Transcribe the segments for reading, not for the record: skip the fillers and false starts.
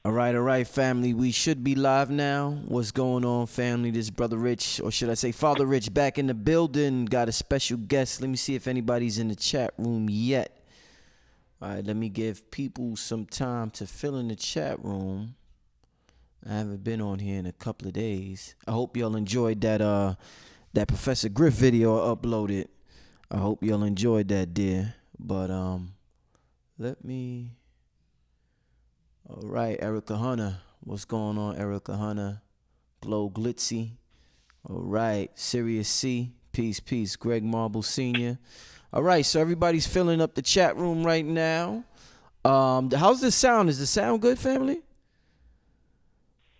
All right, family. We should be live now. What's going on, family? This is Brother Rich, or should I say Father Rich, back in the building. Got a special guest. Let me see if anybody's in the chat room yet. All right, let me give people some time to fill in the chat room. I haven't been on here in a couple of days. I hope y'all enjoyed that Professor Griff video I uploaded. I hope y'all enjoyed that, dear. But let me. All right, Erica Hunter. What's going on, Erica Hunter? Glow Glitzy. All right, Sirius C. Peace, peace. Greg Marble Sr. All right, so everybody's filling up the chat room right now. How's the sound? Is the sound good, family?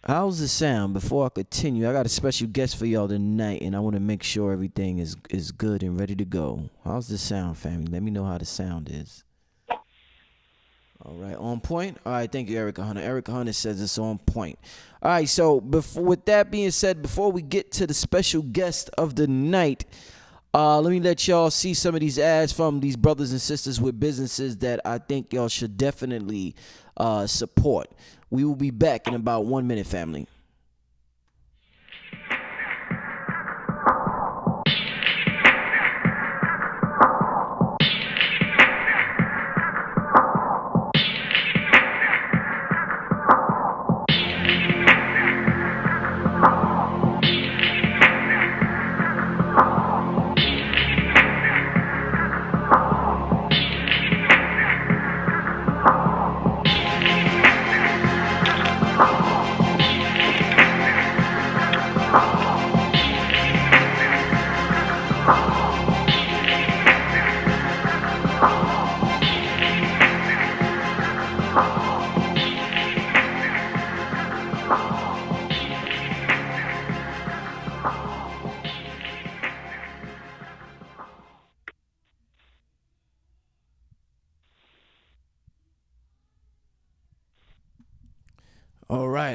How's the sound? Before I continue, I got a special guest for y'all tonight, and I want to make sure everything is good and ready to go. How's the sound, family? Let me know how the sound is. All right, on point. All right, thank you, Erica Hunter. Erica Hunter says it's on point. All right, so with that being said, before we get to the special guest of the night, let me let y'all see some of these ads from these brothers and sisters with businesses that I think y'all should definitely support. We will be back in about 1 minute, family.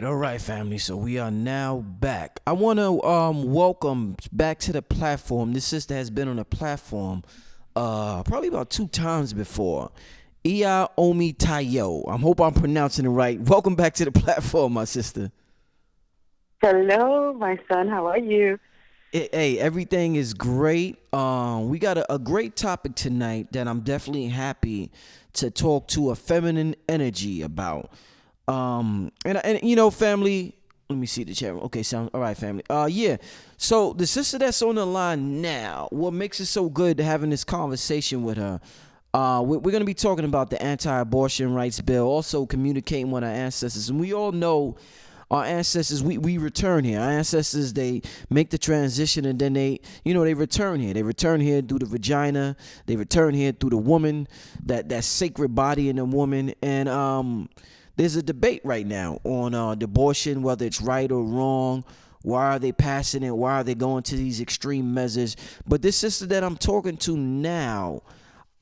All right, family. So we are now back. I want to welcome back to the platform. This sister has been on the platform probably about 2 times before. Iya Omi Tayo. I hope I'm pronouncing it right. Welcome back to the platform, my sister. Hello, my son. How are you? Hey, everything is great. We got a great topic tonight that I'm definitely happy to talk to a feminine energy about. And you know, family, let me see the chat room. Okay, sound all right, family. Yeah. So the sister that's on the line now, what makes it so good having this conversation with her? We're gonna be talking about the anti-abortion rights bill, also communicating with our ancestors, and we all know our ancestors. We return here. Our ancestors, they make the transition, and then they return here. They return here through the vagina. They return here through the woman, that sacred body in the woman, and there's a debate right now on abortion, whether it's right or wrong. Why are they passing it? Why are they going to these extreme measures? But this sister that I'm talking to now,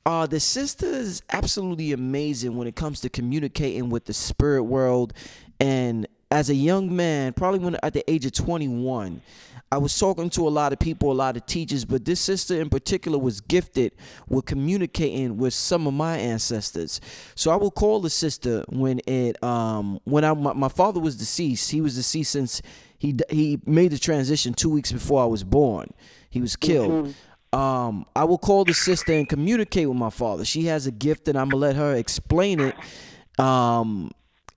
the sister is absolutely amazing when it comes to communicating with the spirit world. And as a young man, probably when at the age of 21, I was talking to a lot of people, a lot of teachers, but this sister in particular was gifted with communicating with some of my ancestors. So I will call the sister when my father was deceased. He was deceased since he made the transition 2 weeks before I was born. He was killed. I will call the sister and communicate with my father. She has a gift, and I'm gonna let her explain it.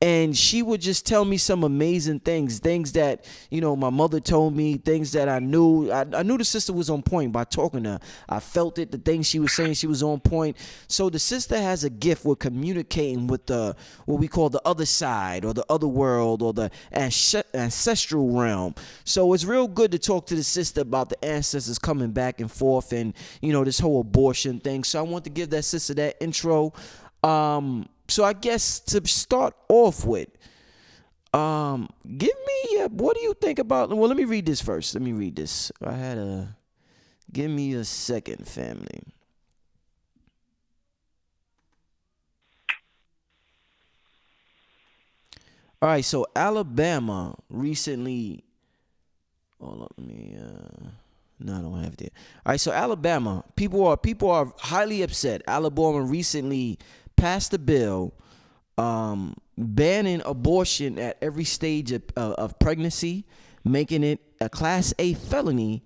And she would just tell me some amazing things that, my mother told me, things that I knew. I knew the sister was on point by talking to her. I felt it, the things she was saying, she was on point. So the sister has a gift with communicating with what we call the other side, or the other world, or the ancestral realm. So it's real good to talk to the sister about the ancestors coming back and forth, and, this whole abortion thing. So I want to give that sister that intro. So I guess to start off with, give me what do you think about? Well, let me read this first. Let me read this. Give me a second, family. All right, so Alabama recently. Hold on, let me. No, I don't have it. All right, so Alabama, people are highly upset. Alabama recently passed a bill banning abortion at every stage of pregnancy, making it a Class A felony,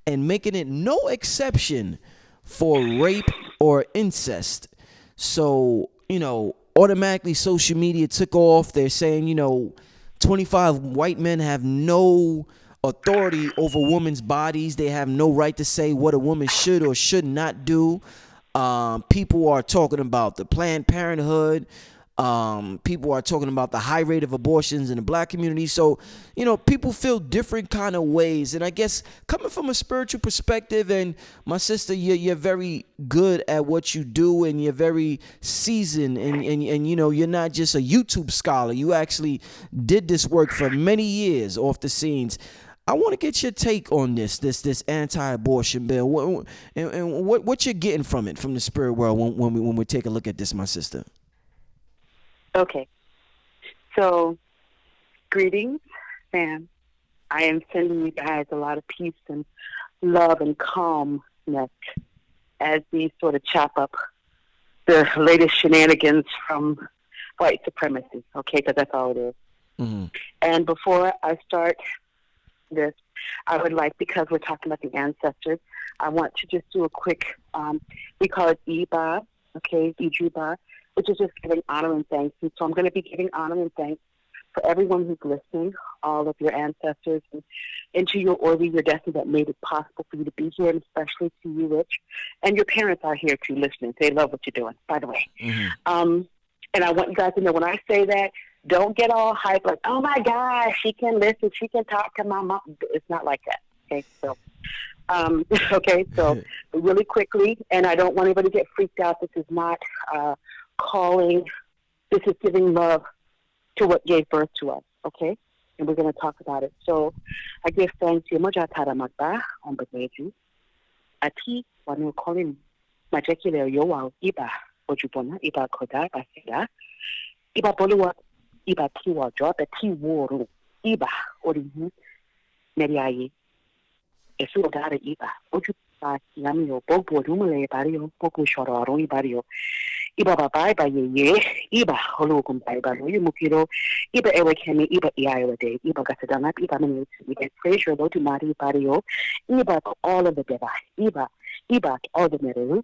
and making it no exception for rape or incest. So, automatically social media took off. They're saying, 25 white men have no authority over women's bodies. They have no right to say what a woman should or should not do. People are talking about the Planned Parenthood. People are talking about the high rate of abortions in the black community. So, people feel different kind of ways. And I guess coming from a spiritual perspective, and my sister, you're very good at what you do, and you're very seasoned, and you're not just a YouTube scholar. You actually did this work for many years off the scenes. I want to get your take on this anti-abortion bill, what you're getting from it, from the spirit world, when we take a look at this, my sister. Okay. So, greetings, fam. I am sending you guys a lot of peace and love and calmness as we sort of chop up the latest shenanigans from white supremacy, okay? Because that's all it is. Mm-hmm. And before I start this, I would like, because we're talking about the ancestors, I want to just do a quick, we call it Iba, okay, Ijuba, which is just giving honor and thanks. And so I'm going to be giving honor and thanks for everyone who's listening, all of your ancestors, and to your order, your destiny that made it possible for you to be here, and especially to you, Rich. And your parents are here too, listening. They love what you're doing, by the way. Mm-hmm. And I want you guys to know, when I say that, don't get all hyped like, oh my gosh, she can listen, she can talk to my mom. It's not like that. Okay, so okay, so really quickly, and I don't want anybody to get freaked out. This is not calling. This is giving love to what gave birth to us. Okay, and we're going to talk about it. So I give thanks to Mojatara Magba on Beneju. Ati wanu calling Majakile Yowa Iba Ojubona Iba Koda Basida Iba Bolua Iba Tiwa Job Tiworu Iba Ori Mediayi Esu Dara Iba Ojuba Yamio Bobo Rumale Barrio Boku Shoro Aroni Barrio Iba Babai by Ye Iba Hologum by Baru Mukiro Iba Ewekemi Iba Iya Day Iba Gasadana Iba Minutes Iba Fraser Lotu Mari Barrio Iba to all of the Deba Iba to all the Meru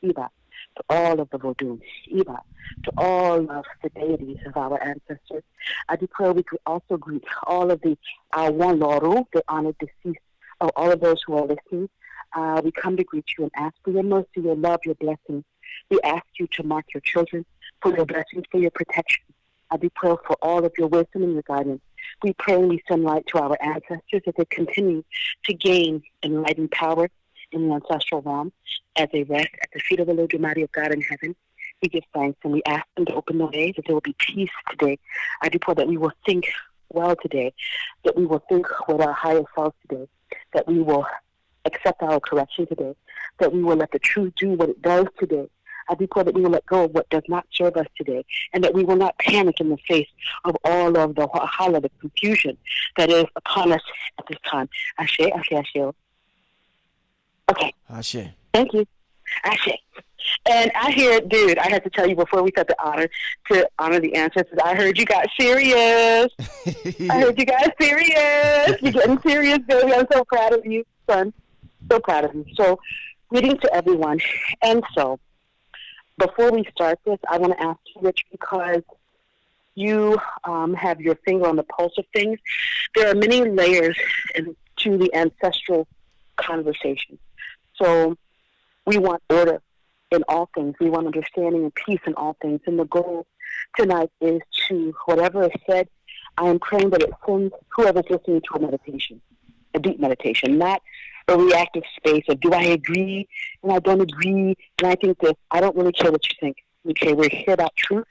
Iba to all of the Vodun Iba to all of the deities of our ancestors. I declare we could also greet all of the one Loru, the honored deceased, of all of those who are listening. We come to greet you and ask for your mercy, your love, your blessings. We ask you to mark your children for your blessings, for your protection. I declare for all of your wisdom and your guidance. We pray and we send light to our ancestors as they continue to gain enlightened power in the ancestral realm as they rest at the feet of the Lord Almighty of God in heaven. We give thanks and we ask them to open the way, that there will be peace today. I declare that we will think well today, that we will think with our higher selves today, that we will accept our correction today, that we will let the truth do what it does today. I declare that we will let go of what does not serve us today, and that we will not panic in the face of all of the holla, the confusion that is upon us at this time. Ashe, ashe, ashe. Okay. Ashe. Thank you. Ashe. And I hear, dude, I had to tell you before we said to honor the ancestors, I heard you got serious. I heard you got serious. You're getting serious, baby. I'm so proud of you, son. So proud of you. So, greetings to everyone. And so, before we start this, I want to ask you, Rich, because you have your finger on the pulse of things. There are many layers to the ancestral conversation. So we want order in all things. We want understanding and peace in all things. And the goal tonight is to, whatever is said, I am praying that it sends whoever's listening to a meditation, a deep meditation, not a reactive space of, do I agree and I don't agree and I think this. I don't really care what you think. Okay, we're here about truth,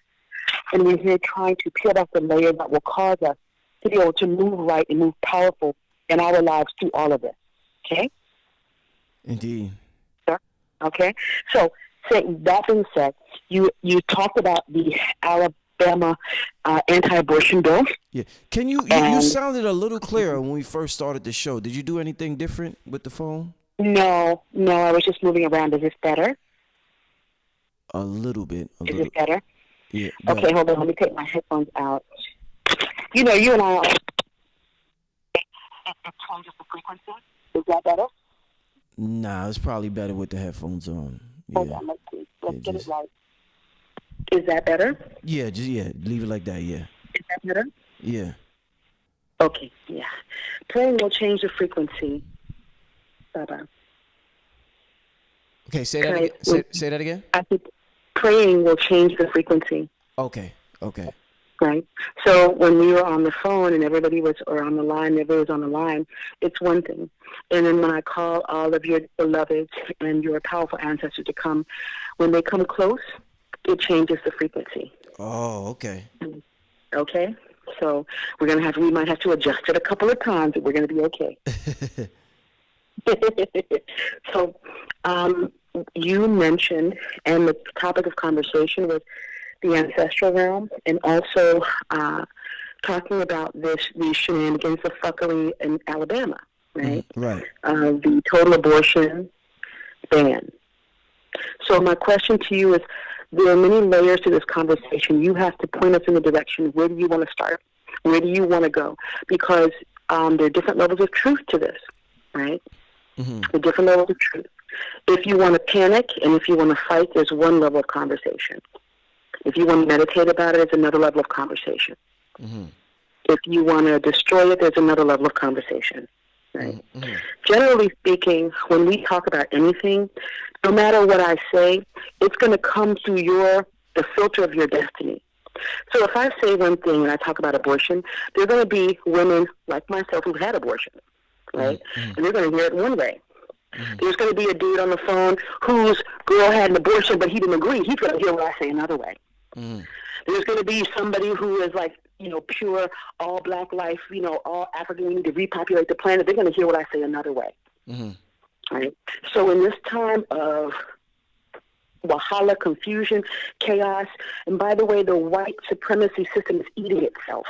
and we're here trying to peel off the layer that will cause us to be able to move right and move powerful in our lives through all of this. Okay? Indeed. Sure. Okay? So, that being said, you talked about the Alabama anti-abortion bill. Yeah. Can you sounded a little clearer when we first started the show. Did you do anything different with the phone? No, I was just moving around. Is this better? A little bit. Is this better? Yeah, go Okay, ahead. hold on. Let me take my headphones out. You know, you and I. It changes the frequency. Is that better? Nah, it's probably better with the headphones on. Hold Yeah, on. Let's see. Let's yeah, get it just right. Is that better? leave it like that. Yeah, Is that better? yeah. Okay. Yeah. Praying will change the frequency. Bye-bye. Okay, say that again. Okay. When Say that again. I think praying will change the frequency. Okay, okay. Right. So when we were on the phone and everybody was, or on the line, everybody was on the line, it's one thing. And then when I call all of your beloveds and your powerful ancestors to come, when they come close, it changes the frequency. Oh, okay. Okay. So we might have to adjust it a couple of times, but we're going to be okay. So, you mentioned, and the topic of conversation was the ancestral realm, and also talking about these shenanigans of fuckery in Alabama, right? Right. The total abortion ban. So my question to you is, there are many layers to this conversation. You have to point us in the direction. Where do you want to start? Where do you want to go? Because there are different levels of truth to this, right? The different levels of truth. If you want to panic and if you want to fight, there's one level of conversation. If you want to meditate about it, it's another level of conversation. If you want to destroy it, there's another level of conversation. Right? Generally speaking, when we talk about anything, no matter what I say, it's going to come through the filter of your destiny. So if I say one thing and I talk about abortion, there are going to be women like myself who've had abortion, right? And they're going to hear it one way. There's going to be a dude on the phone whose girl had an abortion, but he didn't agree. He's going to hear what I say another way. There's going to be somebody who is like, pure, all black life, all African, we need to repopulate the planet. They're going to hear what I say another way. Right? So in this time of Wahala, confusion, chaos, and by the way, the white supremacy system is eating itself.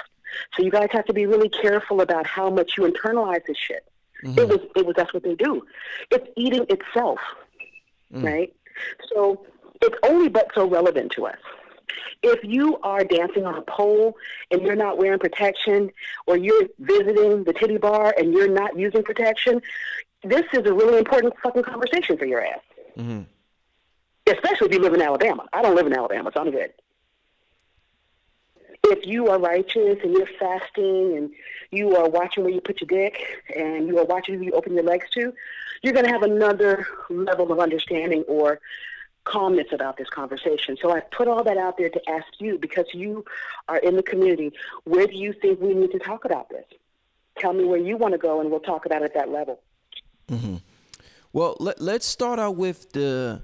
So you guys have to be really careful about how much you internalize this shit. That's what they do. It's eating itself, right? So it's only but so relevant to us. If you are dancing on a pole and you're not wearing protection, or you're visiting the titty bar and you're not using protection, this is a really important fucking conversation for your ass. Especially if you live in Alabama. I don't live in Alabama, so I'm good. If you are righteous and you're fasting and you are watching where you put your dick and you are watching who you open your legs to, you're going to have another level of understanding or calmness about this conversation. So I put all that out there to ask you, because you are in the community, where do you think we need to talk about this? Tell me where you want to go and we'll talk about it at that level. Well, let's start out with the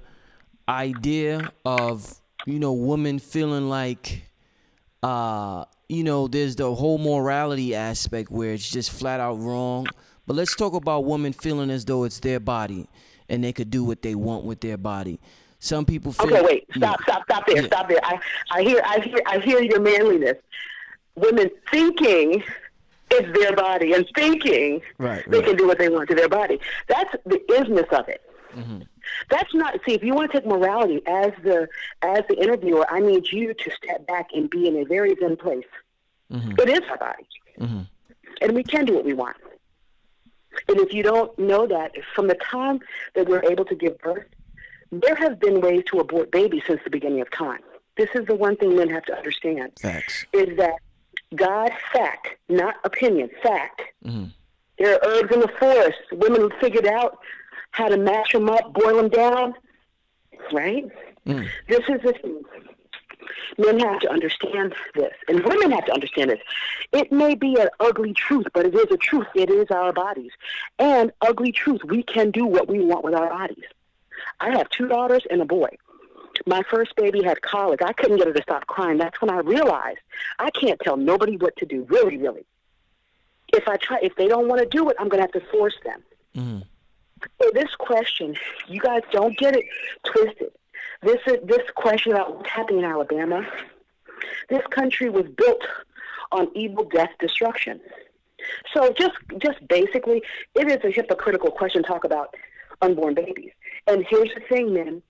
idea of, women feeling like, there's the whole morality aspect where it's just flat out wrong. But let's talk about women feeling as though it's their body and they could do what they want with their body. Some people feel. Okay, wait, stop there, stop there. I hear your manliness. Women thinking it's their body and thinking they can do what they want to their body. That's the isness of it. That's not. See, if you want to take morality as the interviewer, I need you to step back and be in a very zen place. It is our body, and we can do what we want. And if you don't know that, from the time that we're able to give birth, there have been ways to abort babies since the beginning of time. This is the one thing men have to understand. Facts. Is that God, fact, not opinion, fact. There are herbs in the forest. Women figured out how to mash them up, boil them down, right? This is the thing. Men have to understand this, and women have to understand this. It may be an ugly truth, but it is a truth. It is our bodies. And ugly truth, we can do what we want with our bodies. I have 2 daughters and a boy. My first baby had colic. I couldn't get her to stop crying. That's when I realized I can't tell nobody what to do, really, really. If they don't want to do it, I'm going to have to force them. So this question, you guys don't get it twisted. This question about what's happening in Alabama, this country was built on evil, death, destruction. So just basically, it is a hypocritical question to talk about unborn babies. And here's the thing, men.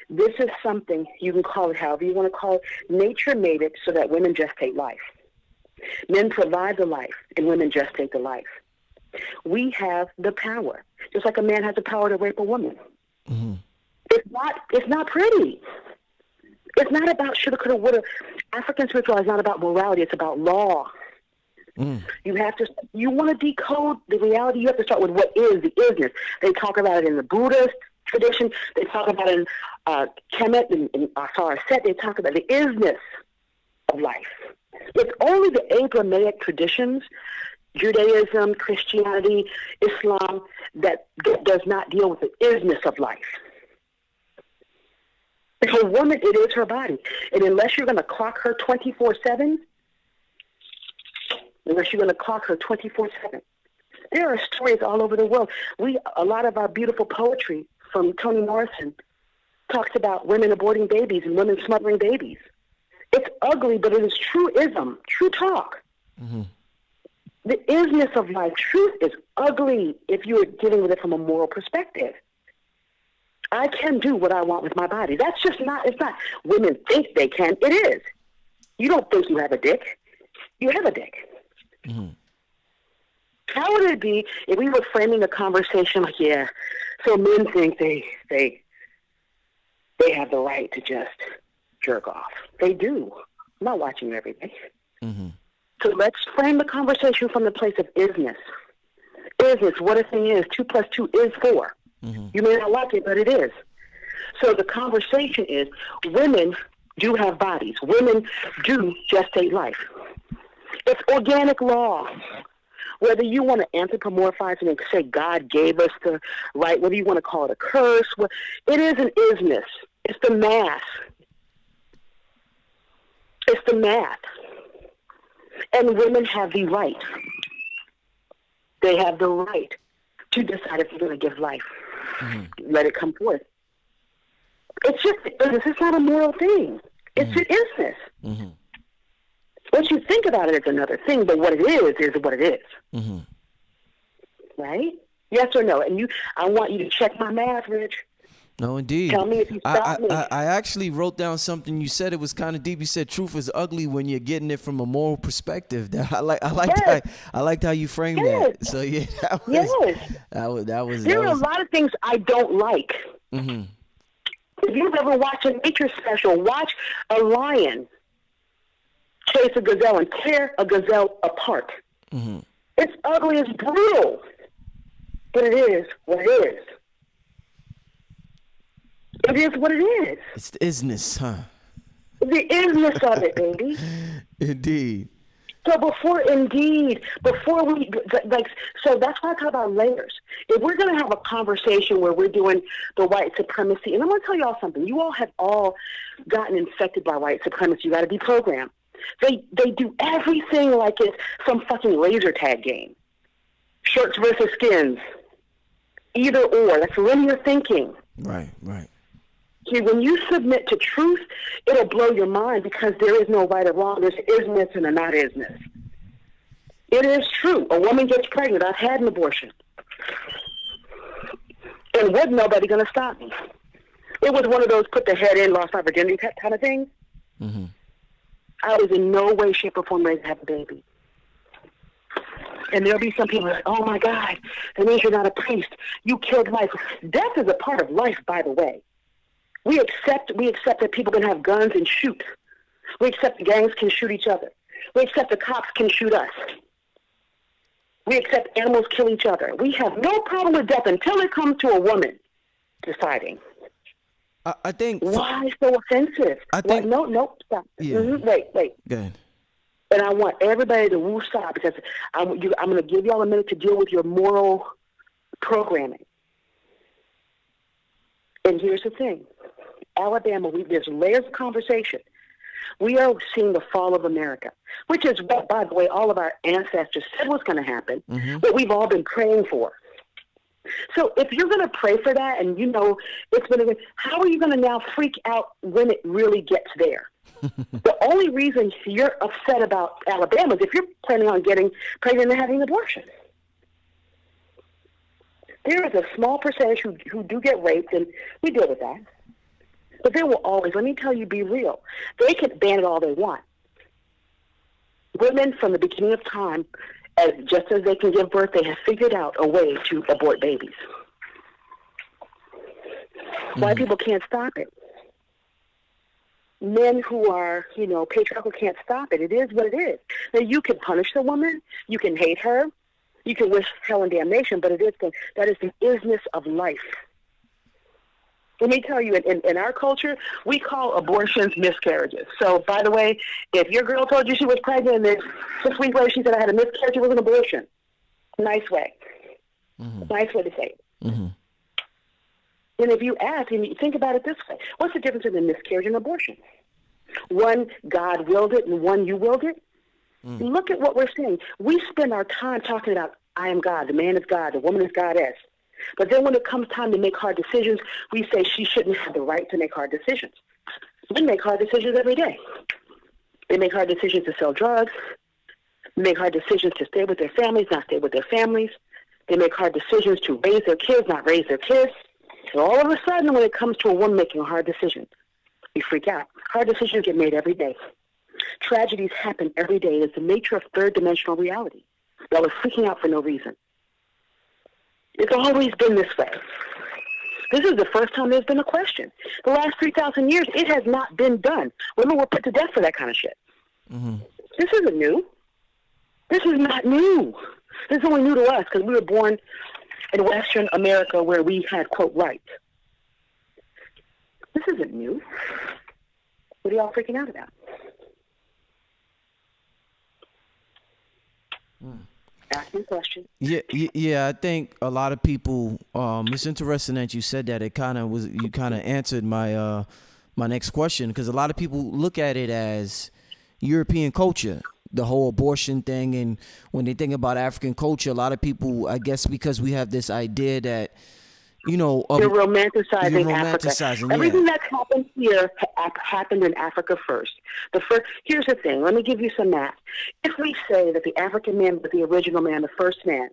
This is something, you can call it however you want to call it. Nature made it so that women gestate life. Men provide the life, and women gestate the life. We have the power, just like a man has the power to rape a woman. Mm-hmm. It's not pretty. It's not about shoulda, coulda, woulda. African spirituality is not about morality. It's about law. Mm. You want to decode the reality, you have to start with what is the isness. They talk about it in the Buddhist tradition. They talk about it in Kemet and Set. They talk about the isness of life. It's only the Abrahamic traditions, Judaism, Christianity, Islam, that does not deal with the isness of life. For a woman, it is her body. And unless you're going to clock her 24/7, there are stories all over the world. A lot of our beautiful poetry from Toni Morrison talks about women aborting babies and women smothering babies. It's ugly, but it is truism, true talk. Mm-hmm. The isness of life, truth is ugly if you're dealing with it from a moral perspective. I can do what I want with my body. That's just not, it's not women think they can. It is. You don't think you have a dick. You have a dick. Mm-hmm. How would it be if we were framing a conversation like, yeah, so men think they have the right to just jerk off. They do. I'm not watching you every day. Mm-hmm. So let's frame the conversation from the place of isness. Isness, what a thing is. 2 + 2 is 4. Mm-hmm. You may not like it, but it is. So the conversation is women do have bodies. Women do gestate life. It's organic law. Whether you want to anthropomorphize it and say God gave us the right, whether you want to call it a curse, it is an isness. It's the math. It's the math. And women have the right. They have the right to decide if they're going to give life. Mm-hmm. Let it come forth. It's just, it's not a moral thing. It's an isness. Mm-hmm. Once you think about it, it's another thing, but what it is what it is. Mm-hmm. Right? Yes or no? And I want you to check my math, Rich. No, indeed. Tell me if you stop me. I actually wrote down something you said. It was kind of deep. You said truth is ugly when you're getting it from a moral perspective. I liked how you framed that. So yeah, that was. There are a lot of things I don't like. Mm-hmm. If you've ever watched a nature special, watch a lion chase a gazelle and tear a gazelle apart. Mm-hmm. It's ugly, it's brutal, but it is what it is. It is what it is. It's the isness, huh? The isness of it, baby. Indeed. So before we, so that's why I talk about layers. If we're going to have a conversation where we're doing the white supremacy, and I'm going to tell y'all something. You all have all gotten infected by white supremacy. You got to be programmed. They do everything like it's some fucking laser tag game. Shirts versus skins. Either or. That's linear thinking. Right. See, when you submit to truth, it'll blow your mind because there is no right or wrong. There's isness and a not isness. It is true. A woman gets pregnant. I've had an abortion. And wasn't nobody going to stop me. It was one of those put the head in, lost my virginity kind of things. Mm-hmm. I was in no way, shape, or form ready to have a baby. And there'll be some people like, oh my God, that means you're not a priest. You killed life. Death is a part of life, by the way. We accept that people can have guns and shoot. We accept the gangs can shoot each other. We accept the cops can shoot us. We accept animals kill each other. We have no problem with death until it comes to a woman deciding. I think. Why so offensive? I think. No, stop. Yeah. Mm-hmm. Wait. Go ahead. And I want everybody to woo stop because I'm going to give y'all a minute to deal with your moral programming. And here's the thing. Alabama, there's layers of conversation. We are seeing the fall of America, which is what, by the way, all of our ancestors said was going to happen, what we've all been praying for. So if you're going to pray for that and you know it's going to, how are you going to now freak out when it really gets there? The only reason you're upset about Alabama is if you're planning on getting pregnant and having an abortion. There is a small percentage who do get raped, and we deal with that. But they will always, let me tell you, be real. They can ban it all they want. Women from the beginning of time, just as they can give birth, they have figured out a way to abort babies. White people can't stop it. Men who are, patriarchal can't stop it. It is what it is. Now, you can punish the woman. You can hate her. You can wish hell and damnation, but that is the isness of life. Let me tell you, in our culture, we call abortions miscarriages. So, by the way, if your girl told you she was pregnant and then 6 weeks later she said I had a miscarriage, it was an abortion. Nice way. Nice way to say it. And if you ask, and you think about it this way, what's the difference between a miscarriage and abortion? One, God willed it, and one, you willed it. Look at what we're saying. We spend our time talking about, I am God, the man is God, the woman is goddess. But then when it comes time to make hard decisions, we say she shouldn't have the right to make hard decisions. Men make hard decisions every day. They make hard decisions to sell drugs. They make hard decisions to stay with their families, not stay with their families. They make hard decisions to raise their kids, not raise their kids. And all of a sudden, when it comes to a woman making a hard decision, we freak out. Hard decisions get made every day. Tragedies happen every day. It's the nature of third-dimensional reality. Y'all are freaking out for no reason. It's always been this way. This is the first time there's been a question. The last 3,000 years, it has not been done. Women were put to death for that kind of shit. This isn't new. This is not new. This is only new to us because we were born in Western America where we had, quote, rights. This isn't new. What are y'all freaking out about? Ask me a question. Yeah. I think a lot of people. It's interesting that you said that. You kind of answered my my next question, because a lot of people look at it as European culture, the whole abortion thing, and when they think about African culture, a lot of people, I guess, because we have this idea that you're romanticizing Africa. Yeah. Everything that's happened here happened in Africa first. Here's the thing. Let me give you some math. If we say that the African man was the original man, the first man,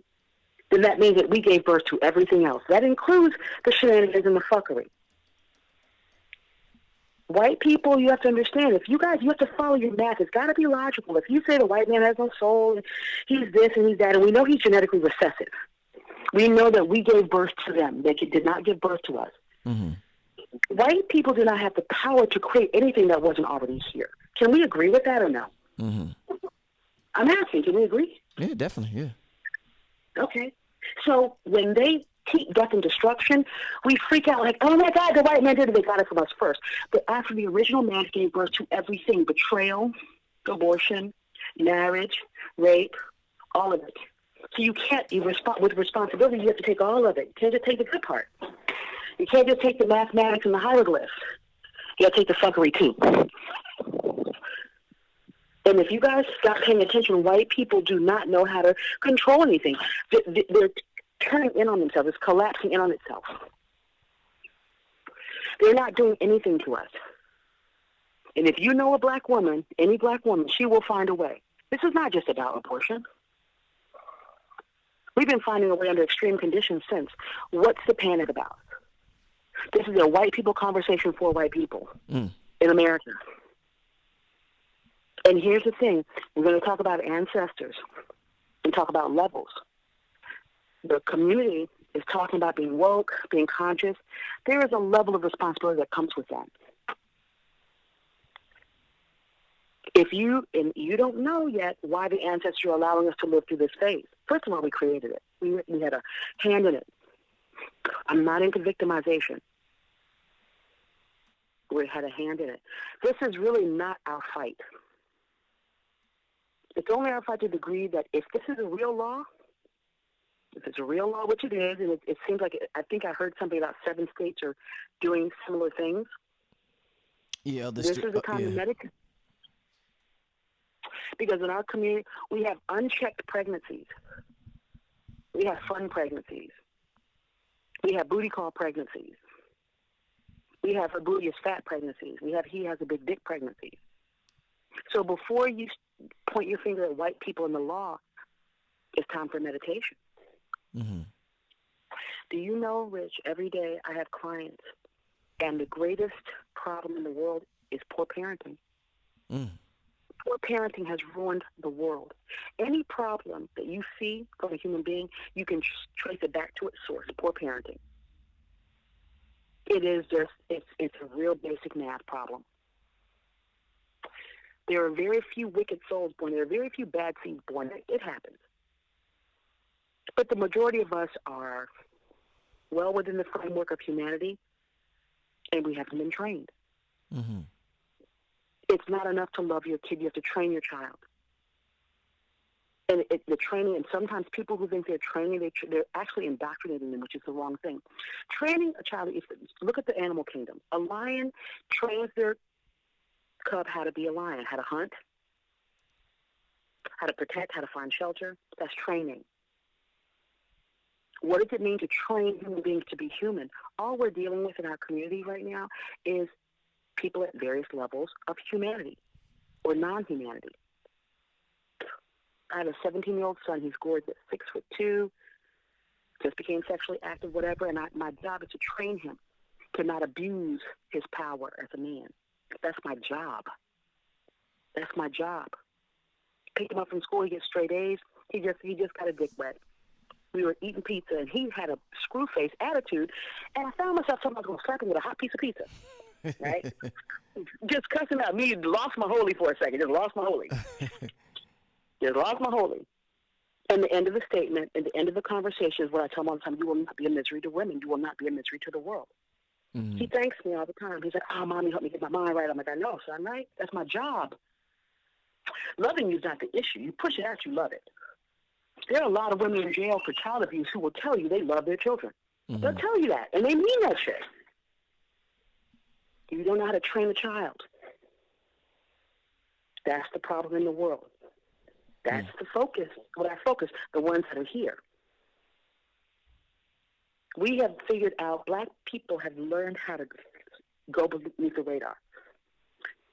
then that means that we gave birth to everything else. That includes the shenanigans and the fuckery. White people, you have to understand, you have to follow your math. It's got to be logical. If you say the white man has no soul, and he's this and he's that, and we know he's genetically recessive. We know that we gave birth to them. They did not give birth to us. White people do not have the power to create anything that wasn't already here. Can we agree with that or no? I'm asking, can we agree? Yeah, definitely, yeah. Okay. So when they keep death and destruction, we freak out like, oh my God, the white man did it. They got it from us first. But after the original man gave birth to everything, betrayal, abortion, marriage, rape, all of it. So you can't, with responsibility, you have to take all of it. You can't just take the good part. You can't just take the mathematics and the hieroglyphs. You got to take the fuckery too. And if you guys stop paying attention, white people do not know how to control anything. They're turning in on themselves. It's collapsing in on itself. They're not doing anything to us. And if you know a black woman, any black woman, she will find a way. This is not just about abortion. We've been finding a way under extreme conditions since. What's the panic about? This is a white people conversation for white people in America. And here's the thing. We're going to talk about ancestors and talk about levels. The community is talking about being woke, being conscious. There is a level of responsibility that comes with that. If you don't know yet why the ancestors are allowing us to live through this phase. First of all, we created it. We had a hand in it. I'm not into victimization. We had a hand in it. This is really not our fight. It's only our fight to the degree that if this is a real law, if it's a real law, which it is, and it seems like I think I heard something about 7 states are doing similar things. Yeah, this is the kind of medicine. Because in our community, we have unchecked pregnancies. We have fun pregnancies. We have booty call pregnancies. We have her booty is fat pregnancies. We have he has a big dick pregnancies. So before you point your finger at white people in the law, it's time for meditation. Do you know, Rich, every day I have clients And the greatest problem in the world is poor parenting. Mm. Poor parenting has ruined the world. Any problem that you see from a human being, you can trace it back to its source, poor parenting. It is just, it's a real basic math problem. There are very few wicked souls born. There are very few bad seeds born. It happens. But the majority of us are well within the framework of humanity, and we haven't been trained. Mm-hmm. It's not enough to love your kid. You have to train your child. And the training, and sometimes people who think they're training, they're actually indoctrinating them, which is the wrong thing. Training a child, look at the animal kingdom. A lion trains their cub how to be a lion, how to hunt, how to protect, how to find shelter. That's training. What does it mean to train human beings to be human? All we're dealing with in our community right now is people at various levels of humanity or non-humanity. I have a 17-year-old son. He's gorgeous, 6'2", just became sexually active, whatever, and my job is to train him to not abuse his power as a man. That's my job. That's my job. Pick him up from school. He gets straight A's. He just got a dick wet. We were eating pizza, and he had a screw-face attitude, and I found myself sometimes going to slap him with a hot piece of pizza, right? Just cussing out. Me, lost my holy for a second. Just lost my holy. Just lost my holy. And the end of the statement, and the end of the conversation is what I tell him all the time: you will not be a misery to women. You will not be a misery to the world. Mm-hmm. He thanks me all the time. He's like, "Oh, Mommy, help me get my mind right." I'm like, "I know, son, right? That's my job. Loving you is not the issue. You push it out, you love it." There are a lot of women in jail for child abuse who will tell you they love their children. Mm-hmm. They'll tell you that, and they mean that shit. You don't know how to train a child. That's the problem in the world. That's the focus. What I focus, the ones that are here. We have figured out, black people have learned how to go beneath the radar.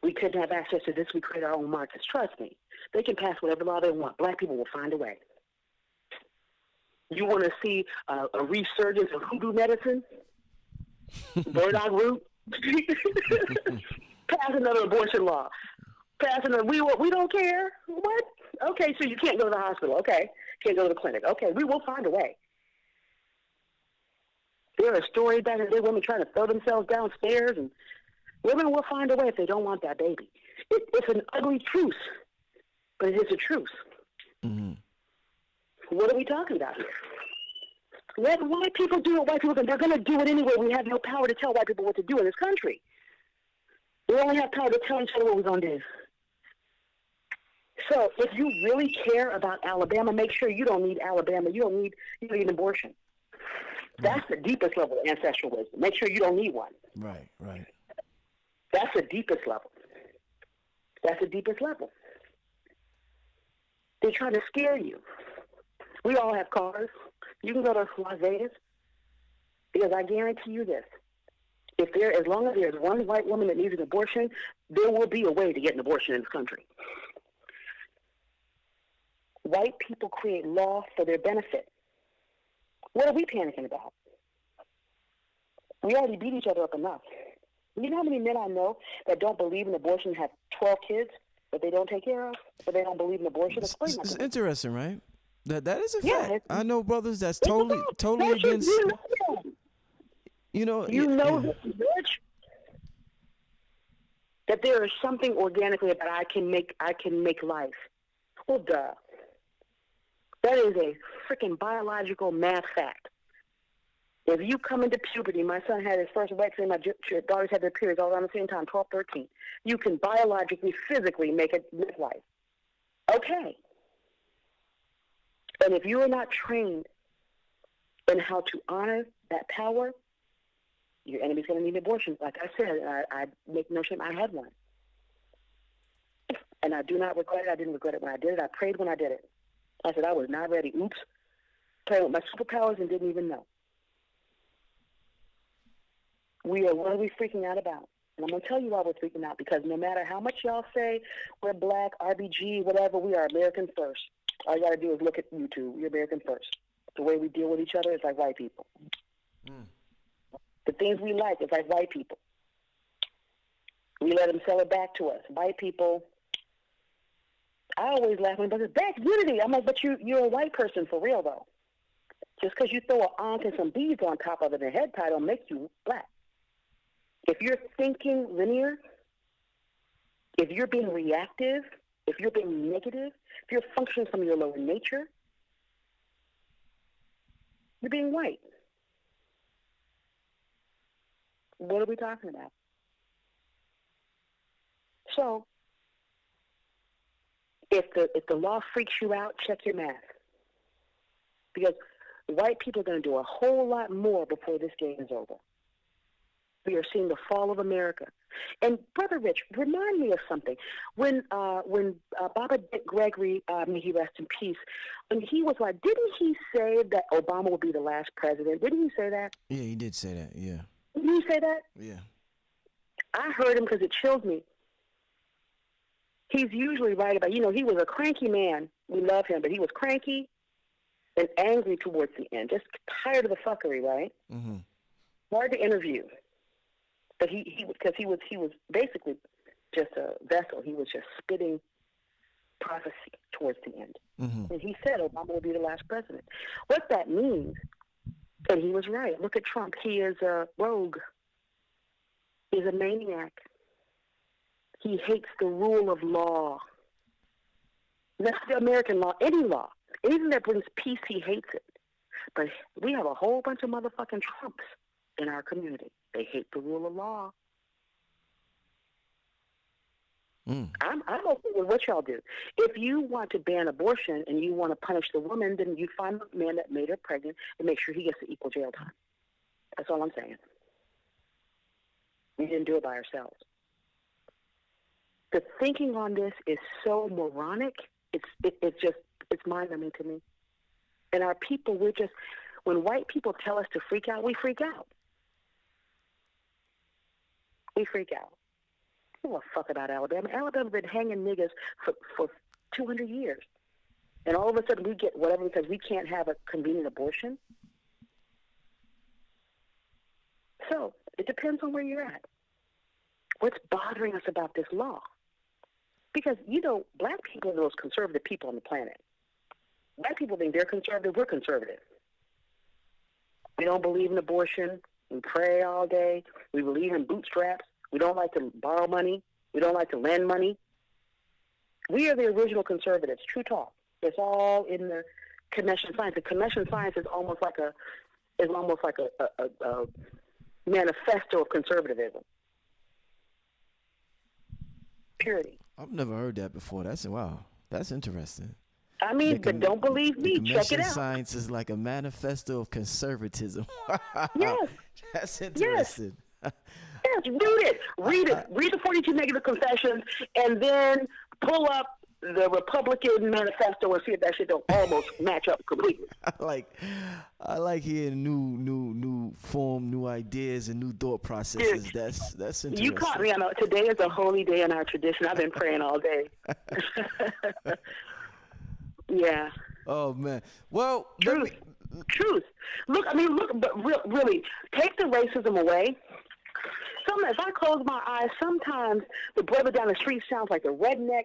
We couldn't have access to this. We create our own markets. Trust me. They can pass whatever law they want. Black people will find a way. You want to see a resurgence of hoodoo medicine? Burdock root? Pass another abortion law. Pass another. We don't care. What? Okay, so you can't go to the hospital. Okay. Can't go to the clinic. Okay, we will find a way. There are stories back in the day, women trying to throw themselves downstairs, and women will find a way if they don't want that baby. It's an ugly truth, but it is a truth. Mm-hmm. What are we talking about here? Let white people do what white people can. They're going to do it anyway. We have no power to tell white people what to do in this country. We only have power to tell each other what we're going to do. So if you really care about Alabama, make sure you don't need Alabama. You don't need an abortion. That's the deepest level of ancestral wisdom. Make sure you don't need one. Right. That's the deepest level. That's the deepest level. They're trying to scare you. We all have cars. You can go to Las Vegas, because I guarantee you this: as long as there's one white woman that needs an abortion, there will be a way to get an abortion in this country. White people create law for their benefit. What are we panicking about? We already beat each other up enough. You know how many men I know that don't believe in abortion and have 12 kids that they don't take care of, but they don't believe in abortion? It's interesting, right? That is a fact. I know brothers that's totally against. You know Rich, that there is something organically that I can make life. Well, duh. That is a freaking biological math fact. If you come into puberty, my son had his first wet dream, my daughters had their periods all around the same time, 12, 13. You can biologically, physically make life. Okay. And if you are not trained in how to honor that power, your enemy's going to need an abortion. Like I said, I make no shame, I had one. And I do not regret it. I didn't regret it when I did it. I prayed when I did it. I said I was not ready. Oops. Playing with my superpowers and didn't even know. What are we freaking out about? And I'm going to tell you why we're freaking out, because no matter how much y'all say we're black, RBG, whatever, we are American first. All you got to do is look at YouTube. We're American first. The way we deal with each other is like white people. Mm. The things we like is like white people. We let them sell it back to us. White people, I always laugh when people say, that's unity. I'm like, but you're a white person for real, though. Just because you throw an ankh and some beads on top of it and a head tie don't make you black. If you're thinking linear, if you're being reactive, if you're being negative, if you're functioning from your lower nature, you're being white. What are we talking about? So, if the law freaks you out, check your math. Because white people are going to do a whole lot more before this game is over. We are seeing the fall of America. And Brother Rich, remind me of something. When Baba Dick Gregory, may he rest in peace, when he was like, didn't he say that Obama would be the last president? Didn't he say that? Yeah, he did say that. Yeah. Didn't he say that? Yeah. I heard him because it chilled me. He's usually right about, he was a cranky man. We love him, but he was cranky and angry towards the end, just tired of the fuckery, right? Mm-hmm. Hard to interview. But because he was basically just a vessel. He was just spitting prophecy towards the end. Mm-hmm. And he said Obama will be the last president. What that means, and he was right. Look at Trump. He is a rogue. He's a maniac. He hates the rule of law. Not the American law, any law. Anything that brings peace, he hates it. But we have a whole bunch of motherfucking Trumps in our community. They hate the rule of law. I'm okay with what y'all do. If you want to ban abortion and you want to punish the woman, then you find the man that made her pregnant and make sure he gets the equal jail time. That's all I'm saying. We didn't do it by ourselves. The thinking on this is so moronic. It's mind-numbing to me. And our people, when white people tell us to freak out, we freak out. We freak out. I don't give a fuck about Alabama. Alabama's been hanging niggas for 200 years. And all of a sudden we get whatever because we can't have a convenient abortion. So it depends on where you're at. What's bothering us about this law? Because, black people are the most conservative people on the planet. Black people think they're conservative, we're conservative. We don't believe in abortion. We pray all day. We believe in bootstraps. We don't like to borrow money. We don't like to lend money. We are the original conservatives, true talk. It's all in the Keynesian science. The Keynesian science is almost like a manifesto of conservatism. Purity. I've never heard that before. That's interesting. I mean, but don't believe me. Check it out. Science is like a manifesto of conservatism. Yes. That's interesting. Yes, read it. Read it. Read the 42 Negative Confessions and then pull up the Republican manifesto and see if that shit don't almost match up completely. I like hearing new form, new ideas, and new thought processes. That's interesting. You caught me on today is a holy day in our tradition. I've been praying all day. Yeah. Oh man. Well, Truth. Look, but really, take the racism away. If I close my eyes, sometimes the brother down the street sounds like a redneck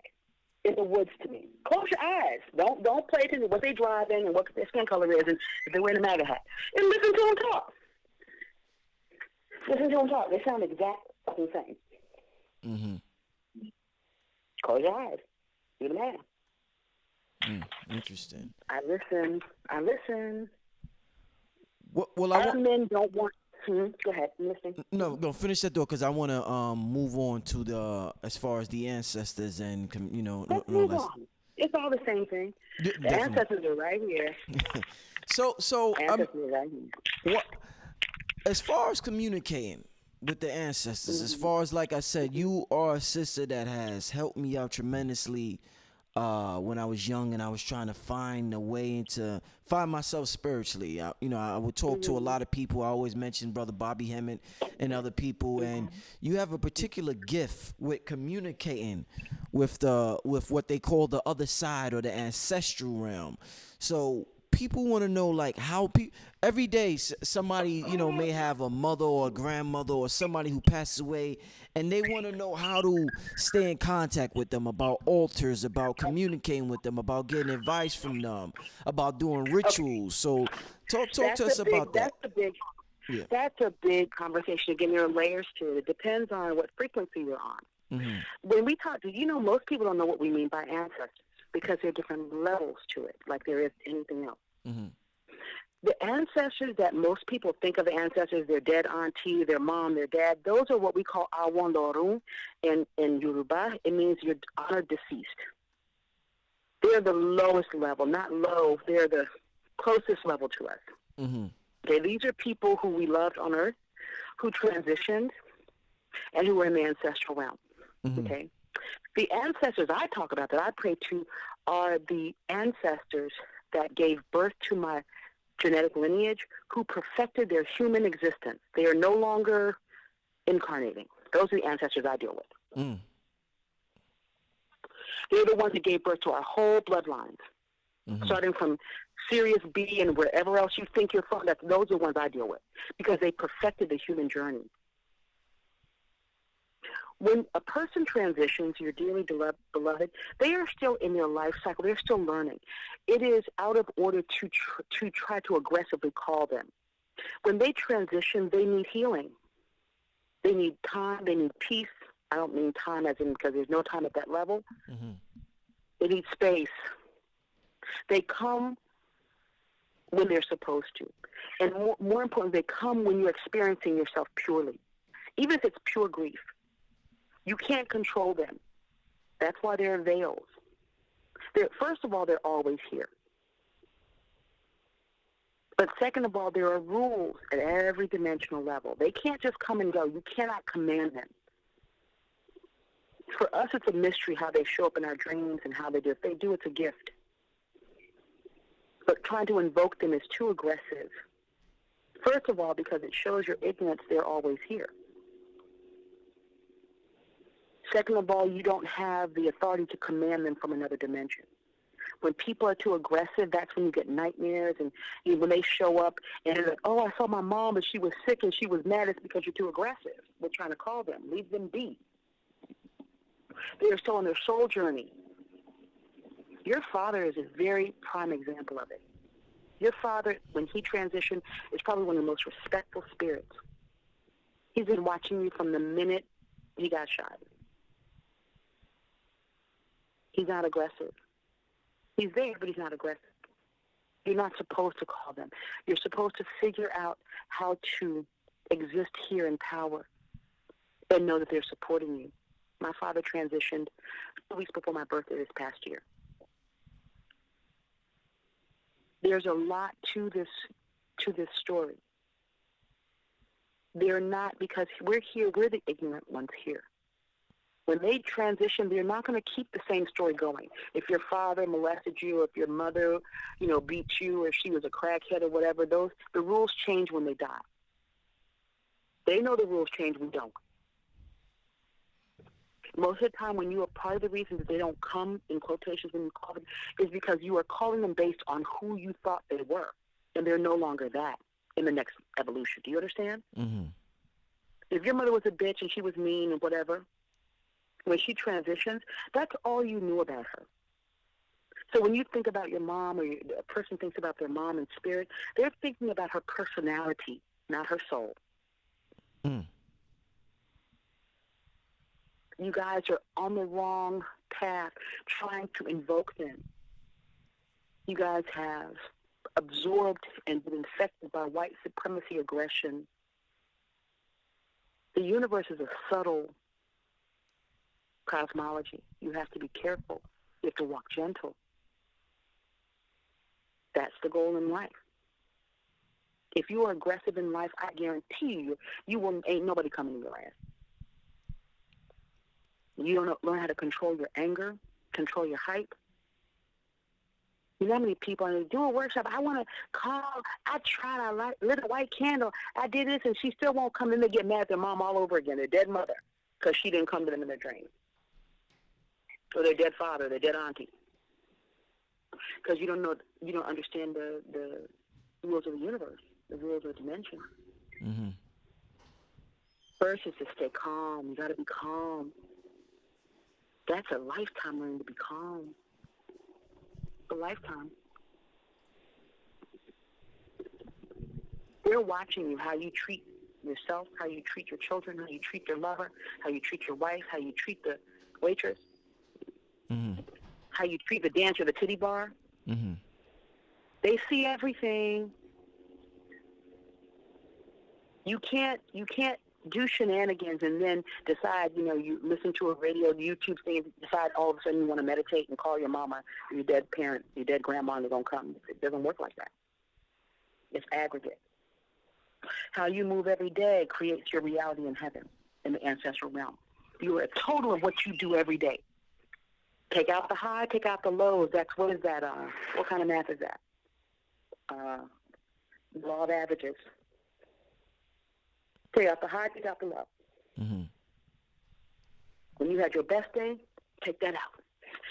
in the woods to me. Close your eyes. Don't pay attention to what they driving and what their skin color is, and if they're wearing a MAGA hat. And listen to them talk. Listen to them talk. They sound exactly the same. Mm-hmm. Close your eyes. Do the math. Interesting. I listen. Well, All men don't want. Go ahead. I'm listening. No, finish that though, because I want to move on to the as far as the ancestors and Let's move on. It's all the same thing. The ancestors are right here. So ancestors are right here. What as far as communicating with the ancestors, as far as like I said, you are a sister that has helped me out tremendously. When I was young and I was trying to find a way to find myself spiritually. I would talk to a lot of people. I always mention Brother Bobby Hemmett and other people, and you have a particular gift with communicating with what they call the other side or the ancestral realm. So people want to know like how every day somebody may have a mother or a grandmother or somebody who passes away, and they want to know how to stay in contact with them, about altars, about communicating with them, about getting advice from them, about doing Okay, rituals. So talk to that's a us big. about that. That's a big. Yeah. That's a big conversation. Again, there are layers to it. It depends on what frequency you're on. Mhm. When we talk, most people don't know what we mean by ancestors because there are different levels to it, like there is anything else. Mhm. The ancestors that most people think of ancestors, their dead auntie, their mom, their dad, those are what we call awon lorun in Yoruba. It means your honored deceased. They're the lowest level, not low. They're the closest level to us. Mhm. Okay, these are people who we loved on earth, who transitioned, and who were in the ancestral realm. Mhm. Okay, the ancestors I talk about that I pray to are the ancestors that gave birth to my genetic lineage, who perfected their human existence. They are no longer incarnating. Those are the ancestors I deal with. Mm. They're the ones that gave birth to our whole bloodlines, Mhm. starting from Sirius B and wherever else you think you're from. Those are the ones I deal with because they perfected the human journey. When a person transitions, your dearly beloved, they are still in their life cycle. They're still learning. It is out of order to try to aggressively call them. When they transition, they need healing. They need time. They need peace. I don't mean time as in because there's no time at that level. Mhm. They need space. They come when they're supposed to. And more importantly, they come when you're experiencing yourself purely. Even if it's pure grief, you can't control them. That's why there are veils. First of all, they're always here. But second of all, there are rules at every dimensional level. They can't just come and go. You cannot command them. For us, it's a mystery how they show up in our dreams and how they do. If they do, it's a gift. But trying to invoke them is too aggressive. First of all, because it shows your ignorance, they're always here. Second of all, you don't have the authority to command them from another dimension. When people are too aggressive, that's when you get nightmares. And when they show up and they're like, oh, I saw my mom, but she was sick and she was mad, it's because you're too aggressive. We're trying to call them. Leave them be. They are still on their soul journey. Your father is a very prime example of it. Your father, when he transitioned, is probably one of the most respectful spirits. He's been watching you from the minute he got shot. He's not aggressive. He's there, but he's not aggressive. You're not supposed to call them. You're supposed to figure out how to exist here in power and know that they're supporting you. My father transitioned 2 weeks before my birthday this past year. There's a lot to this story. They're not, because we're here, we're the ignorant ones here. When they transition, they're not going to keep the same story going. If your father molested you, or if your mother, beat you, or she was a crackhead or whatever, the rules change when they die. They know the rules change, we don't. Most of the time when you are part of the reason that they don't come, in quotations when you call them, is because you are calling them based on who you thought they were, and they're no longer that in the next evolution. Do you understand? Mm-hmm. If your mother was a bitch and she was mean and whatever, when she transitions, that's all you knew about her. So when you think about your mom, or a person thinks about their mom in spirit, they're thinking about her personality, not her soul. Mm. You guys are on the wrong path trying to invoke them. You guys have absorbed and been infected by white supremacy aggression. The universe is a subtle cosmology. You have to be careful. You have to walk gentle. That's the goal in life. If you are aggressive in life, I guarantee you ain't nobody coming to your ass. You don't learn how to control your anger, control your hype. You know how many people, and they do a workshop, I want to call, I tried, I lit a white candle, I did this, and she still won't come, and they get mad at their mom all over again, their dead mother, because she didn't come to them in their dream. Or their dead father, their dead auntie. because you don't understand the rules of the universe, the rules of dimension. Mhm. First is to stay calm. You got to be calm. That's a lifetime learning to be calm. A lifetime. They're watching you, how you treat yourself, how you treat your children, how you treat your lover, how you treat your wife, how you treat the waitress, Mhm. how you treat the dancer, the titty bar. Mhm. They see everything. You can't do shenanigans and then decide, you listen to a radio, YouTube thing, and decide all of a sudden you want to meditate and call your mama, your dead parent, your dead grandma, and they're going to come. It doesn't work like that. It's aggregate. How you move every day creates your reality in heaven, in the ancestral realm. You are a total of what you do every day. Take out the high, take out the lows. What is that? What kind of math is that? Law of averages. Take out the high, take out the low. Mhm. When you had your best day, take that out.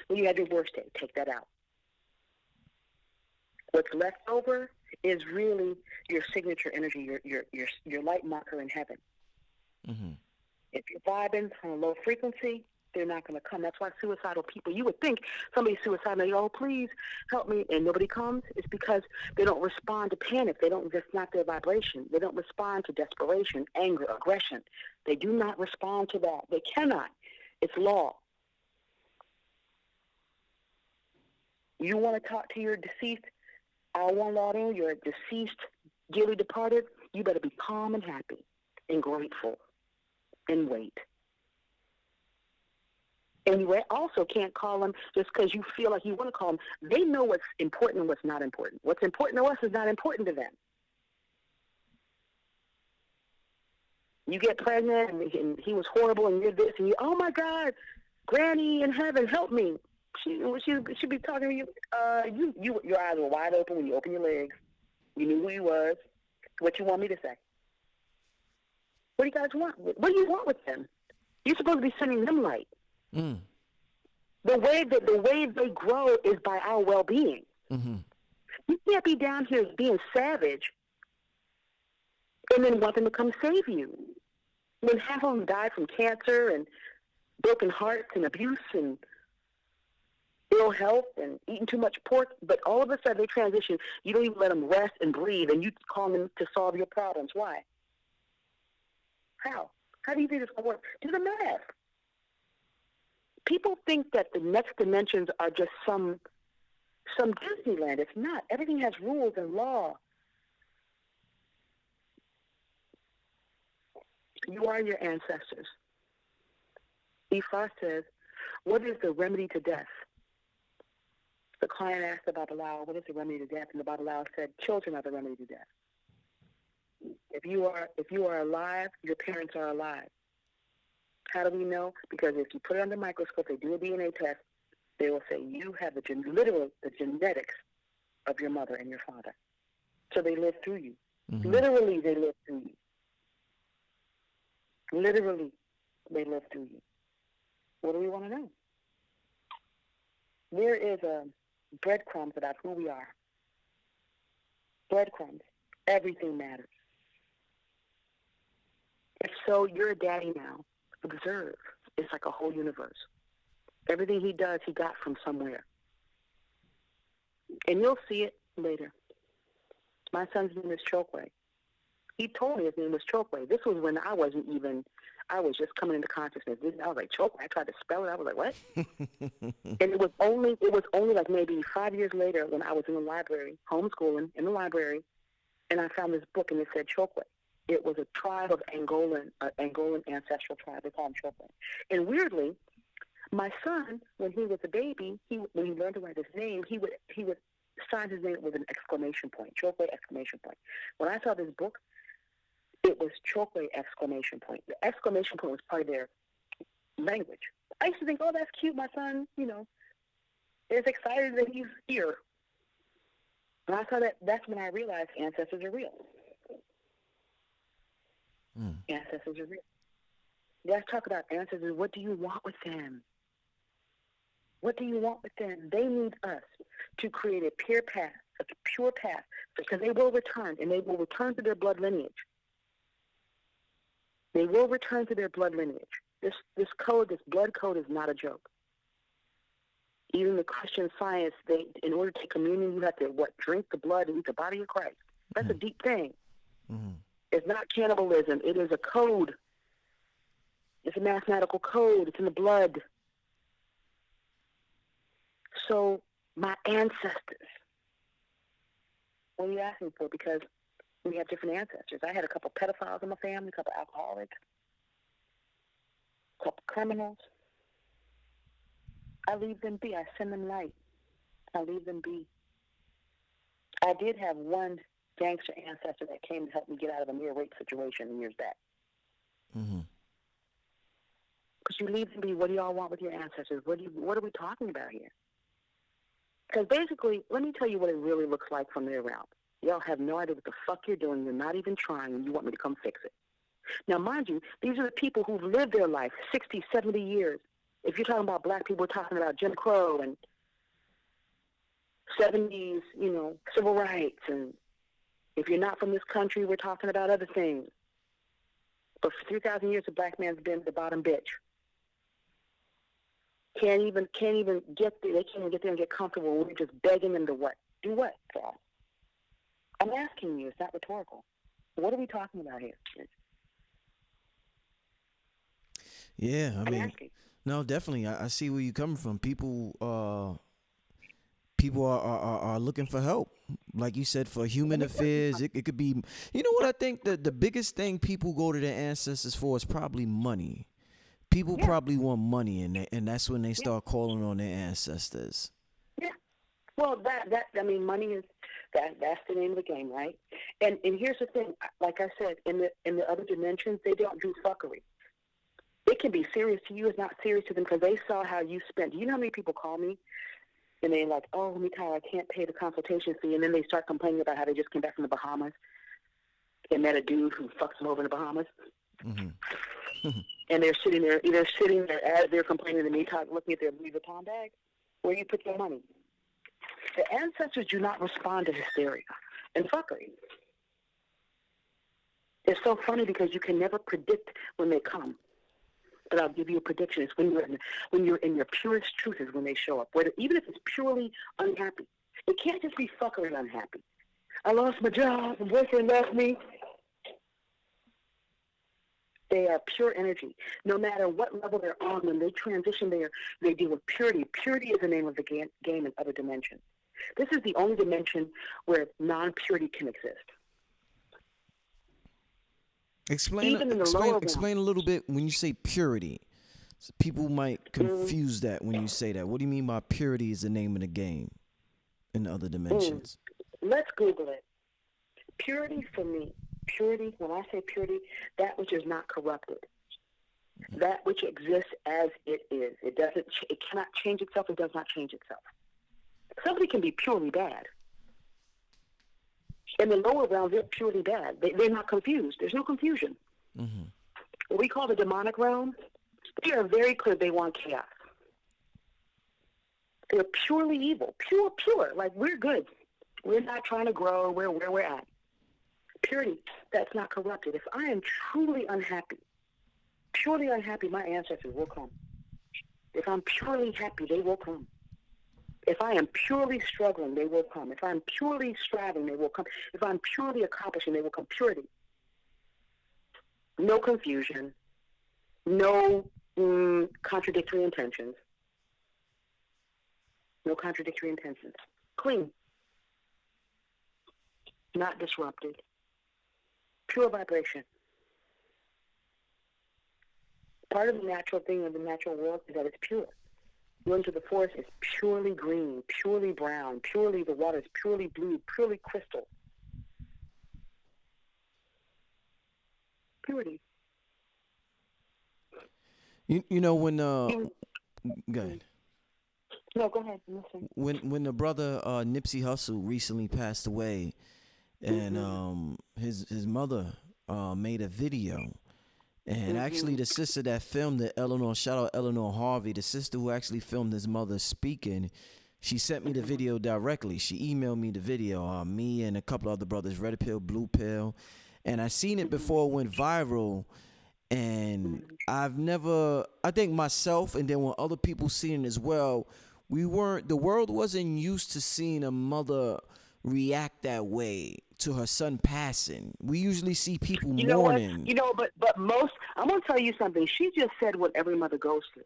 When you had your worst day, take that out. What's left over is really your signature energy, your light marker in heaven. Mhm. If you're vibing on a low frequency, they're not going to come. That's why suicidal people, you would think somebody's suicidal, and they go, oh, please help me, and nobody comes. It's because they don't respond to panic. That's not their vibration. They don't respond to desperation, anger, aggression. They do not respond to that. They cannot. It's law. You want to talk to your deceased, your deceased, dearly departed, you better be calm and happy and grateful and wait. And you also can't call them just because you feel like you want to call them. They know what's important and what's not important. What's important to us is not important to them. You get pregnant and he was horrible and you're this and you, oh my God, Granny in heaven, help me. She should be talking to you. Your eyes were wide open when you opened your legs. You knew who he was. What you want me to say? What do you guys want? What do you want with them? You're supposed to be sending them light. Mm. The way they grow is by our well-being. Mhm. You can't be down here being savage and then want them to come save you. When half of them died from cancer and broken hearts and abuse and ill health and eating too much pork, but all of a sudden they transition. You don't even let them rest and breathe, and you call them to solve your problems. Why? How? How do you think it's going to work? Do the math. People think that the next dimensions are just some Disneyland. It's not. Everything has rules and law. You are your ancestors. Ifa says, what is the remedy to death? The client asked the Babalawo, what is the remedy to death? And the Babalawo said, children are the remedy to death. If you are alive, your parents are alive. How do we know? Because if you put it under a microscope, they do a DNA test, they will say you have the genetics of your mother and your father. So they live through you. Mhm. Literally, they live through you. Literally, they live through you. What do we want to know? There is a breadcrumbs about who we are. Breadcrumbs. Everything matters. If so, you're a daddy now. Observe. It's like a whole universe. Everything he does, he got from somewhere. And you'll see it later. My son's name is Chokwe. He told me his name was Chokwe. This was when I was just coming into consciousness. I was like, Chokwe? I tried to spell it. I was like, what? And it was only like maybe 5 years later when I was in the library, homeschooling in the library, and I found this book and it said Chokwe. It was a tribe of Angolan ancestral tribe. They call them Chokwe. And weirdly, my son, when he was a baby, when he learned to write his name, he would sign his name with an exclamation point, Chokwe exclamation point. When I saw this book, it was Chokwe exclamation point. The exclamation point was part of their language. I used to think, oh, that's cute. My son, is excited that he's here. And I saw that. That's when I realized ancestors are real. Mm. Ancestors are real. Let's talk about ancestors. What do you want with them? What do you want with them? They need us to create a pure path, because they will return, and they will return to their blood lineage. They will return to their blood lineage. This blood code is not a joke. Even the Christian Science, in order to take communion, you have to drink the blood and eat the body of Christ. That's a deep thing. Mm-hmm. It's not cannibalism. It is a code. It's a mathematical code. It's in the blood. So my ancestors, what are you asking for? Because we have different ancestors. I had a couple pedophiles in my family, a couple alcoholics, a couple criminals. I leave them be. I send them light. I leave them be. I did have one gangster ancestor that came to help me get out of a near rape situation years back. Mm-hmm. Because you leave them be. What do y'all want with your ancestors? What are we talking about here? Because basically, let me tell you what it really looks like from their route. Y'all have no idea what the fuck you're doing. You're not even trying, and you want me to come fix it. Now, mind you, these are the people who've lived their life 60, 70 years. If you're talking about black people, we're talking about Jim Crow and 70s, civil rights. And if you're not from this country, we're talking about other things. But for 3,000 years, the black man's been the bottom bitch. Can't even get there. They can't even get there and get comfortable. We're just begging them to what? Do what for us? I'm asking you. It's not rhetorical. What are we talking about here? Yeah, I I'm mean, asking. no, definitely. I see where you're coming from. People are looking for help. Like you said, for human affairs, it could be. You know what I think? The biggest thing people go to their ancestors for is probably money. People probably want money, and that's when they start calling on their ancestors. Yeah. Well, money is that's the name of the game, right? And here's the thing. Like I said, in the other dimensions, they don't do fuckery. It can be serious to you. It's not serious to them because they saw how you spent. Do you know how many people call me? And they're like, oh, Omi Tayo, I can't pay the consultation fee. And then they start complaining about how they just came back from the Bahamas and met a dude who fucks them over in the Bahamas. Mm-hmm. And they're sitting there as they're complaining to me, looking at their Louis Vuitton bag. Where do you put your money? The ancestors do not respond to hysteria and fuckery. It's so funny because you can never predict when they come. But I'll give you a prediction. It's when you're in your purest truth is when they show up. Even if it's purely unhappy. It can't just be fuckery unhappy. I lost my job. My boyfriend left me. They are pure energy. No matter what level they're on, when they transition there, they deal with purity. Purity is the name of the game in other dimensions. This is the only dimension where non-purity can exist. Explain a little bit when you say purity. So people might confuse that when you say that. What do you mean by purity is the name of the game in other dimensions? Let's Google it. Purity for me. Purity, when I say purity, that which is not corrupted. That which exists as it is. It cannot change itself. It does not change itself. Somebody can be purely bad. In the lower realms, they're purely bad. They're not confused. There's no confusion. Mm-hmm. What we call the demonic realm, they are very clear they want chaos. They're purely evil. Pure. Like, we're good. We're not trying to grow. We're where we're at. Purity, that's not corrupted. If I am truly unhappy, my ancestors will come. If I'm purely happy, they will come. If I am purely struggling, they will come. If I'm purely striving, they will come. If I'm purely accomplishing, they will come. Purity. No confusion. No contradictory intentions. No contradictory intentions. Clean. Not disrupted. Pure vibration. Part of the natural thing of the natural world is that it's pure. You go into the forest, it's purely green, purely brown, the water is purely blue, purely crystal. Purity. You know when go ahead. No, go ahead. Listen. When the brother Nipsey Hussle recently passed away, and his mother made a video, And actually, Mhm. the sister that filmed it, Eleanor, shout out Eleanor Harvey, the sister who actually filmed his mother speaking, she sent me the Mhm. video directly. She emailed me the video. Me and a couple other brothers, Red Pill, Blue Pill, and I seen it Mhm. before it went viral. And Mhm. I've never, I think myself, and then when other people seen it as well, the world wasn't used to seeing a mother react that way to her son passing. We usually see people You know what? mourning. But most. I'm gonna tell you something. She just said what every mother goes through.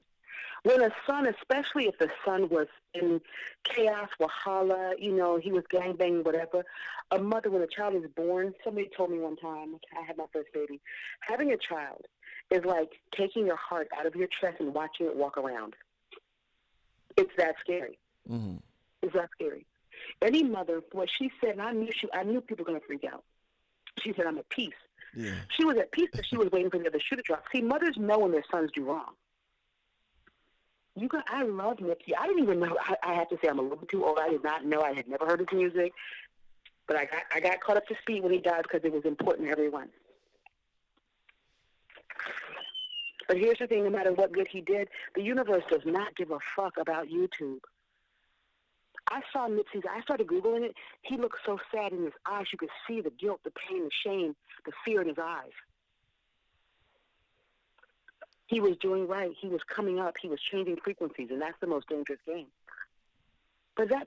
When a son, especially if the son was in chaos, wahala, he was gangbanging, whatever. A mother, when a child is born, somebody told me one time, I had my first baby, having a child is like taking your heart out of your chest and watching it walk around. It's that scary. Hmm. It's that scary. Any mother, what she said, and I knew people were going to freak out. She said, I'm at peace. Yeah. She was at peace because she was waiting for the other shoe to drop. See, mothers know when their sons do wrong. I love Nipsey. I didn't even know. I have to say, I'm a little too old. I did not know. I had never heard his music, but I got caught up to speed when he died because it was important to everyone. But here's the thing: no matter what good he did, the universe does not give a fuck about YouTube. I saw Nipsey's. I started googling it. He looked so sad in his eyes. You could see the guilt, the pain, the shame, the fear in his eyes. He was doing right. He was coming up. He was changing frequencies, and that's the most dangerous game. But let's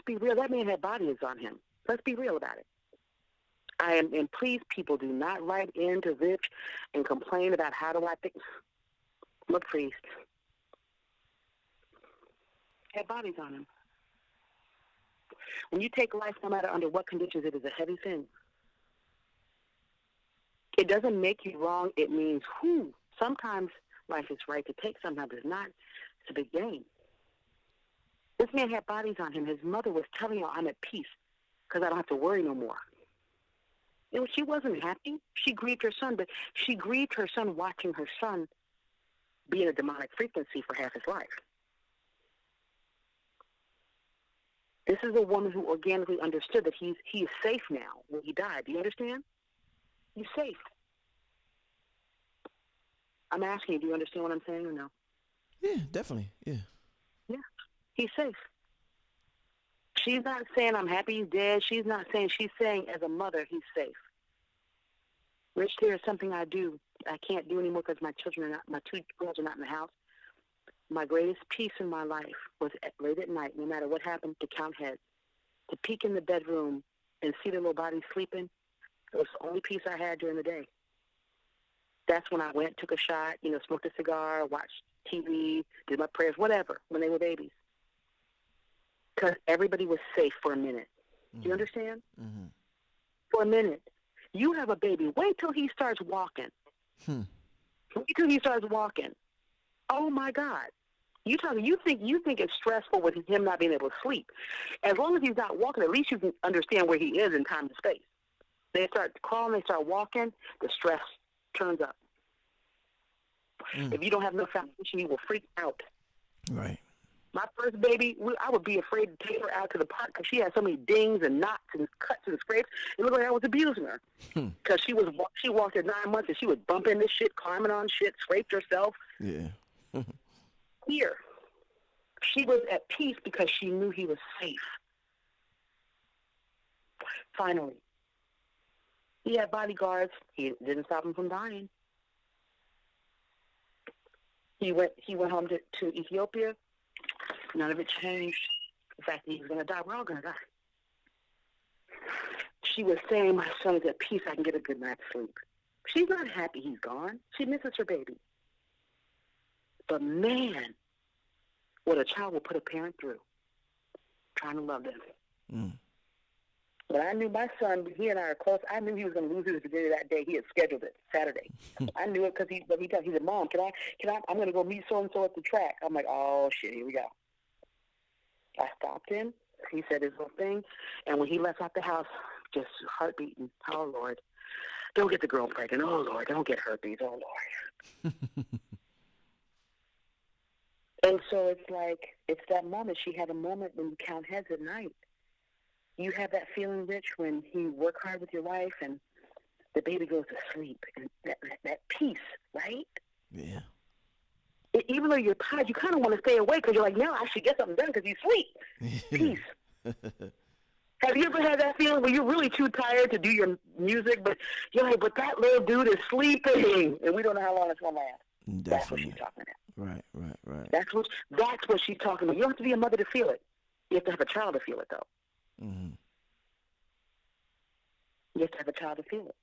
be real. That man had bodies on him. Let's be real about it. And please, people, do not write into Rich and complain about how do I think. Look, priest had bodies on him. When you take life, no matter under what conditions, it is a heavy thing. It doesn't make you wrong. It means who. Sometimes life is right to take. Sometimes it's not. It's a big game. This man had bodies on him. His mother was telling him, I'm at peace because I don't have to worry no more. She wasn't happy. She grieved her son, but she grieved her son watching her son be in a demonic frequency for half his life. This is a woman who organically understood that he's safe now when he died. Do you understand? He's safe. I'm asking you, do you understand what I'm saying or no? Yeah, definitely. Yeah. Yeah, he's safe. She's not saying I'm happy he's dead. She's not saying, she's saying as a mother, he's safe. Rich, there is something I do. I can't do anymore because my two girls are not in the house. My greatest peace in my life was late at night, no matter what happened, to count heads, to peek in the bedroom and see their little bodies sleeping. It was the only peace I had during the day. That's when I went, took a shot, smoked a cigar, watched TV, did my prayers, whatever, when they were babies. Because everybody was safe for a minute. Do you understand? Mm-hmm. For a minute. You have a baby. Wait till he starts walking. Hmm. Wait till he starts walking. Oh my God. You think it's stressful with him not being able to sleep. As long as he's not walking, at least you can understand where he is in time and space. They start crawling, they start walking, the stress turns up. Mm. If you don't have no foundation, you will freak out. Right. My first baby, I would be afraid to take her out to the park because she had so many dings and knots and cuts and scrapes. It looked like I was abusing her because she walked at 9 months and she was bumping this shit, climbing on shit, scraped herself. Yeah. Here, she was at peace because she knew he was safe. Finally, he had bodyguards. He didn't stop him from dying. He went home to Ethiopia. None of it changed. The fact that he was going to die, we're all going to die. She was saying, my son is at peace, I can get a good night's sleep. She's not happy he's gone. She misses her baby. But man, what a child will put a parent through, trying to love them. Mm. But I knew my son, he and I are close. I knew he was going to lose his virginity that day. He had scheduled it Saturday. I knew it because he said, Mom, I'm going to go meet so-and-so at the track. I'm like, oh, shit, here we go. I stopped him. He said his little thing. And when he left out the house, just heart beating. Oh, Lord. Don't get the girl pregnant. Oh, Lord. Don't get herpes. Oh, Lord. And so it's that moment. She had a moment when you count heads at night. You have that feeling, Rich, when you work hard with your wife and the baby goes to sleep, and that peace, right? Yeah. Even though you're tired, you kind of want to stay awake because you're like, no, I should get something done because he's asleep. Peace. Have you ever had that feeling where you're really too tired to do your music, but you're like, but that little dude is sleeping, and we don't know how long it's going to last? Definitely. That's what she's talking about. Right. That's what she's talking about. You don't have to be a mother to feel it. You have to have a child to feel it, though. Mm-hmm. You have to have a child to feel it.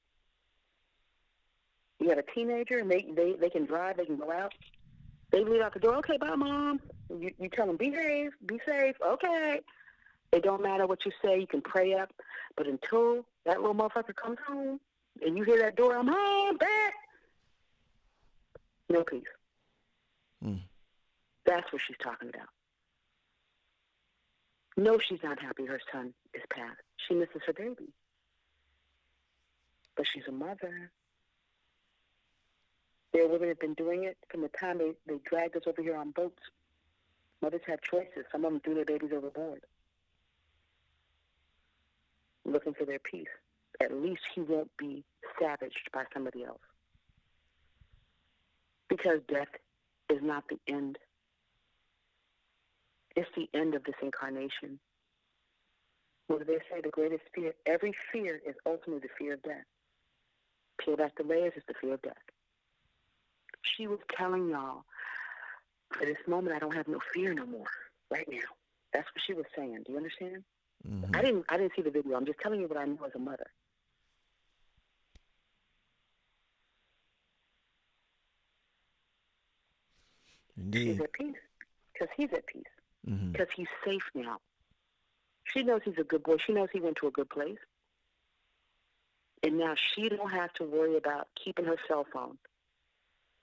You have a teenager, and they can drive, they can go out. They leave out the door, okay, bye, Mom. You tell them, behave, be safe, okay. It don't matter what you say. You can pray up. But until that little motherfucker comes home and you hear that door, I'm home, back. No peace. Mm. That's what she's talking about. No, she's not happy her son is passed. She misses her baby. But she's a mother. There are women that have been doing it from the time they dragged us over here on boats. Mothers have choices. Some of them threw their babies overboard, looking for their peace. At least he won't be savaged by somebody else. Because death is not the end. It's the end of this incarnation. What do they say? The greatest fear, every fear is ultimately the fear of death. Peel back the layers, it's the fear of death. She was telling y'all, for this moment, I don't have no fear no more, right now. That's what she was saying. Do you understand? Mm-hmm. I didn't see the video. I'm just telling you what I know as a mother. Indeed. She's at peace because he's at peace Mm-hmm. because he's safe now. She knows he's a good boy. She knows he went to a good place. And now she don't have to worry about keeping her cell phone.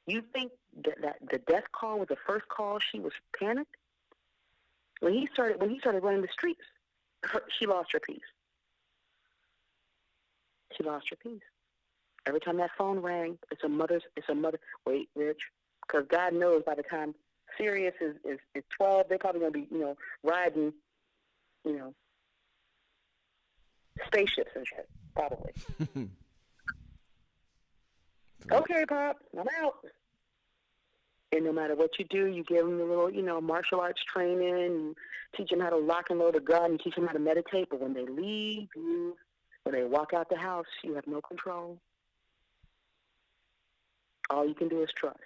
You think that the death call was the first call? She was panicked when he started running the streets. She lost her peace. She lost her peace. Every time that phone rang, it's a mother. Wait, Rich, because God knows by the time Sirius is 12, they're probably going to be riding spaceships and shit, probably. Okay, Pop, I'm out. And no matter what you do, you give them the little, martial arts training, you teach them how to lock and load a gun, and teach them how to meditate. But when they leave you, when they walk out the house, you have no control. All you can do is trust.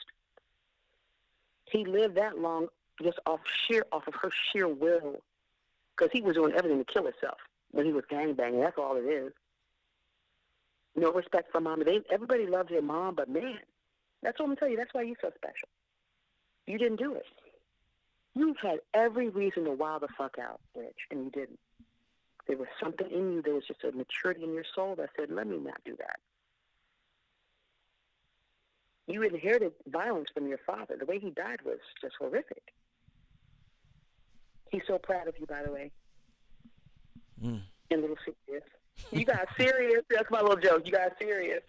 He lived that long just off of her sheer will, because he was doing everything to kill himself when he was gangbanging. That's all it is. No respect for mom. Everybody loves their mom, but man, that's what I'm going to tell you. That's why you're so special. You didn't do it. You had every reason to wild the fuck out, Rich, and you didn't. There was something in you. There was just a maturity in your soul that said, let me not do that. You inherited violence from your father. The way he died was just horrific. He's so proud of you, by the way. Mm. And a little serious. You got serious. That's my little joke. You got serious.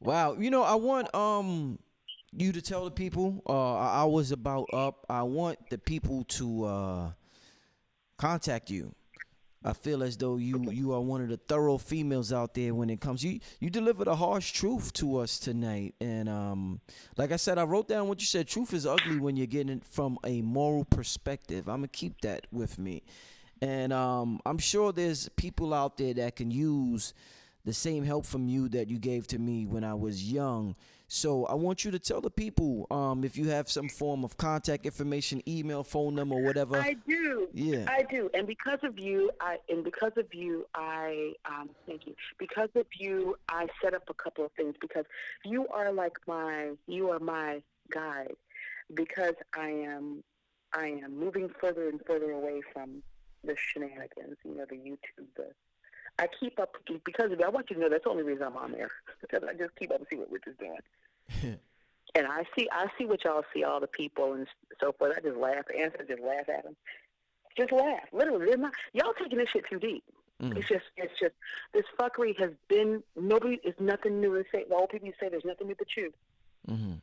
Wow. I want you to tell the people I was about up. I want the people to contact you. I feel as though you are one of the thorough females out there when it comes. You delivered a harsh truth to us tonight, and like I said, I wrote down what you said. Truth is ugly when you're getting it from a moral perspective. I'm gonna keep that with me, and I'm sure there's people out there that can use the same help from you that you gave to me when I was young. So I want you to tell the people if you have some form of contact information, email, phone number, whatever. I do. Yeah. I do. And because of you, thank you. Because of you, I set up a couple of things because you are my guide because I am moving further and further away from the shenanigans, the YouTube, I keep up because of it. I want you to know that's the only reason I'm on there because I just keep up and see what Rich is doing. And I see what y'all see, all the people and so forth. I just laugh. The answer just laugh at them. Just laugh. Literally, they're not. Y'all taking this shit too deep. Mm. It's just this fuckery has been. Nobody is nothing new to say. The old people say there's nothing new but you. Mm-hmm.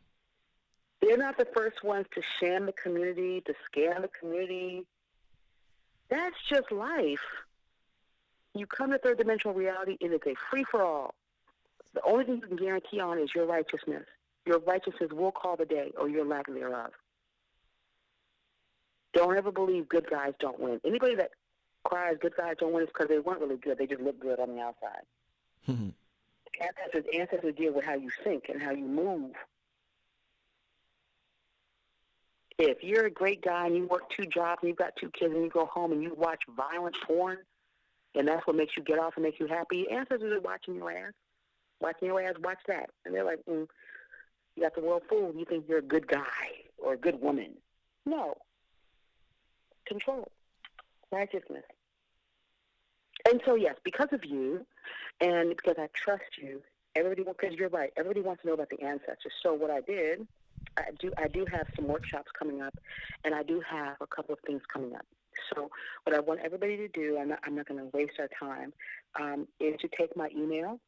They're not the first ones to sham the community, to scam the community. That's just life. You come to third dimensional reality, it is a free-for-all. The only thing you can guarantee on is your righteousness. Your righteousness will call the day, or your lack thereof. Don't ever believe good guys don't win. Anybody that cries good guys don't win is because they weren't really good. They just look good on the outside. Ancestors deal with how you think and how you move. If you're a great guy and you work 2 jobs and you've got 2 kids and you go home and you watch violent porn, and that's what makes you get off and make you happy, ancestors are watching your ass. Watching your ass, watch that. And they're like, you got the world fooled. You think you're a good guy or a good woman. No. Control. Righteousness. And so, yes, because of you and because I trust you, because you're right, everybody wants to know about the ancestors. So what I did, I do have some workshops coming up, and I do have a couple of things coming up. So what I want everybody to do, I'm not going to waste our time, is to take my email.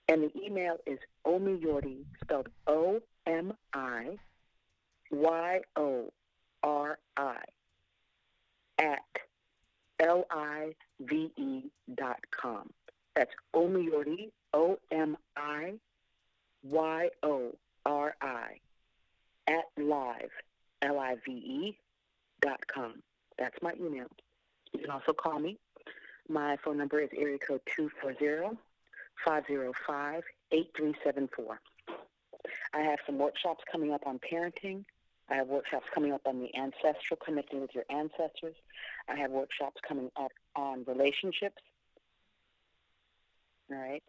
And the email is omiyori, spelled OMIYORI, at live.com. That's omiyori, OMIYORI, at live.com. That's my email. You can also call me. My phone number is area code 240-505-8374. I have some workshops coming up on parenting. I have workshops coming up on the ancestral, connecting with your ancestors. I have workshops coming up on relationships. All right.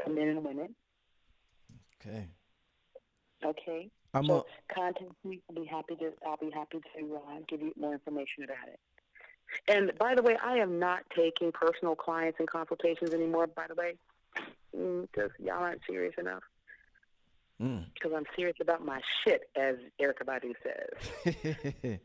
Men and women. Okay. Okay. I'm So contact me. I'll be happy to give you more information about it. And by the way, I am not taking personal clients and consultations anymore, by the way, because y'all aren't serious enough. Because I'm serious about my shit, as Erykah Badu says.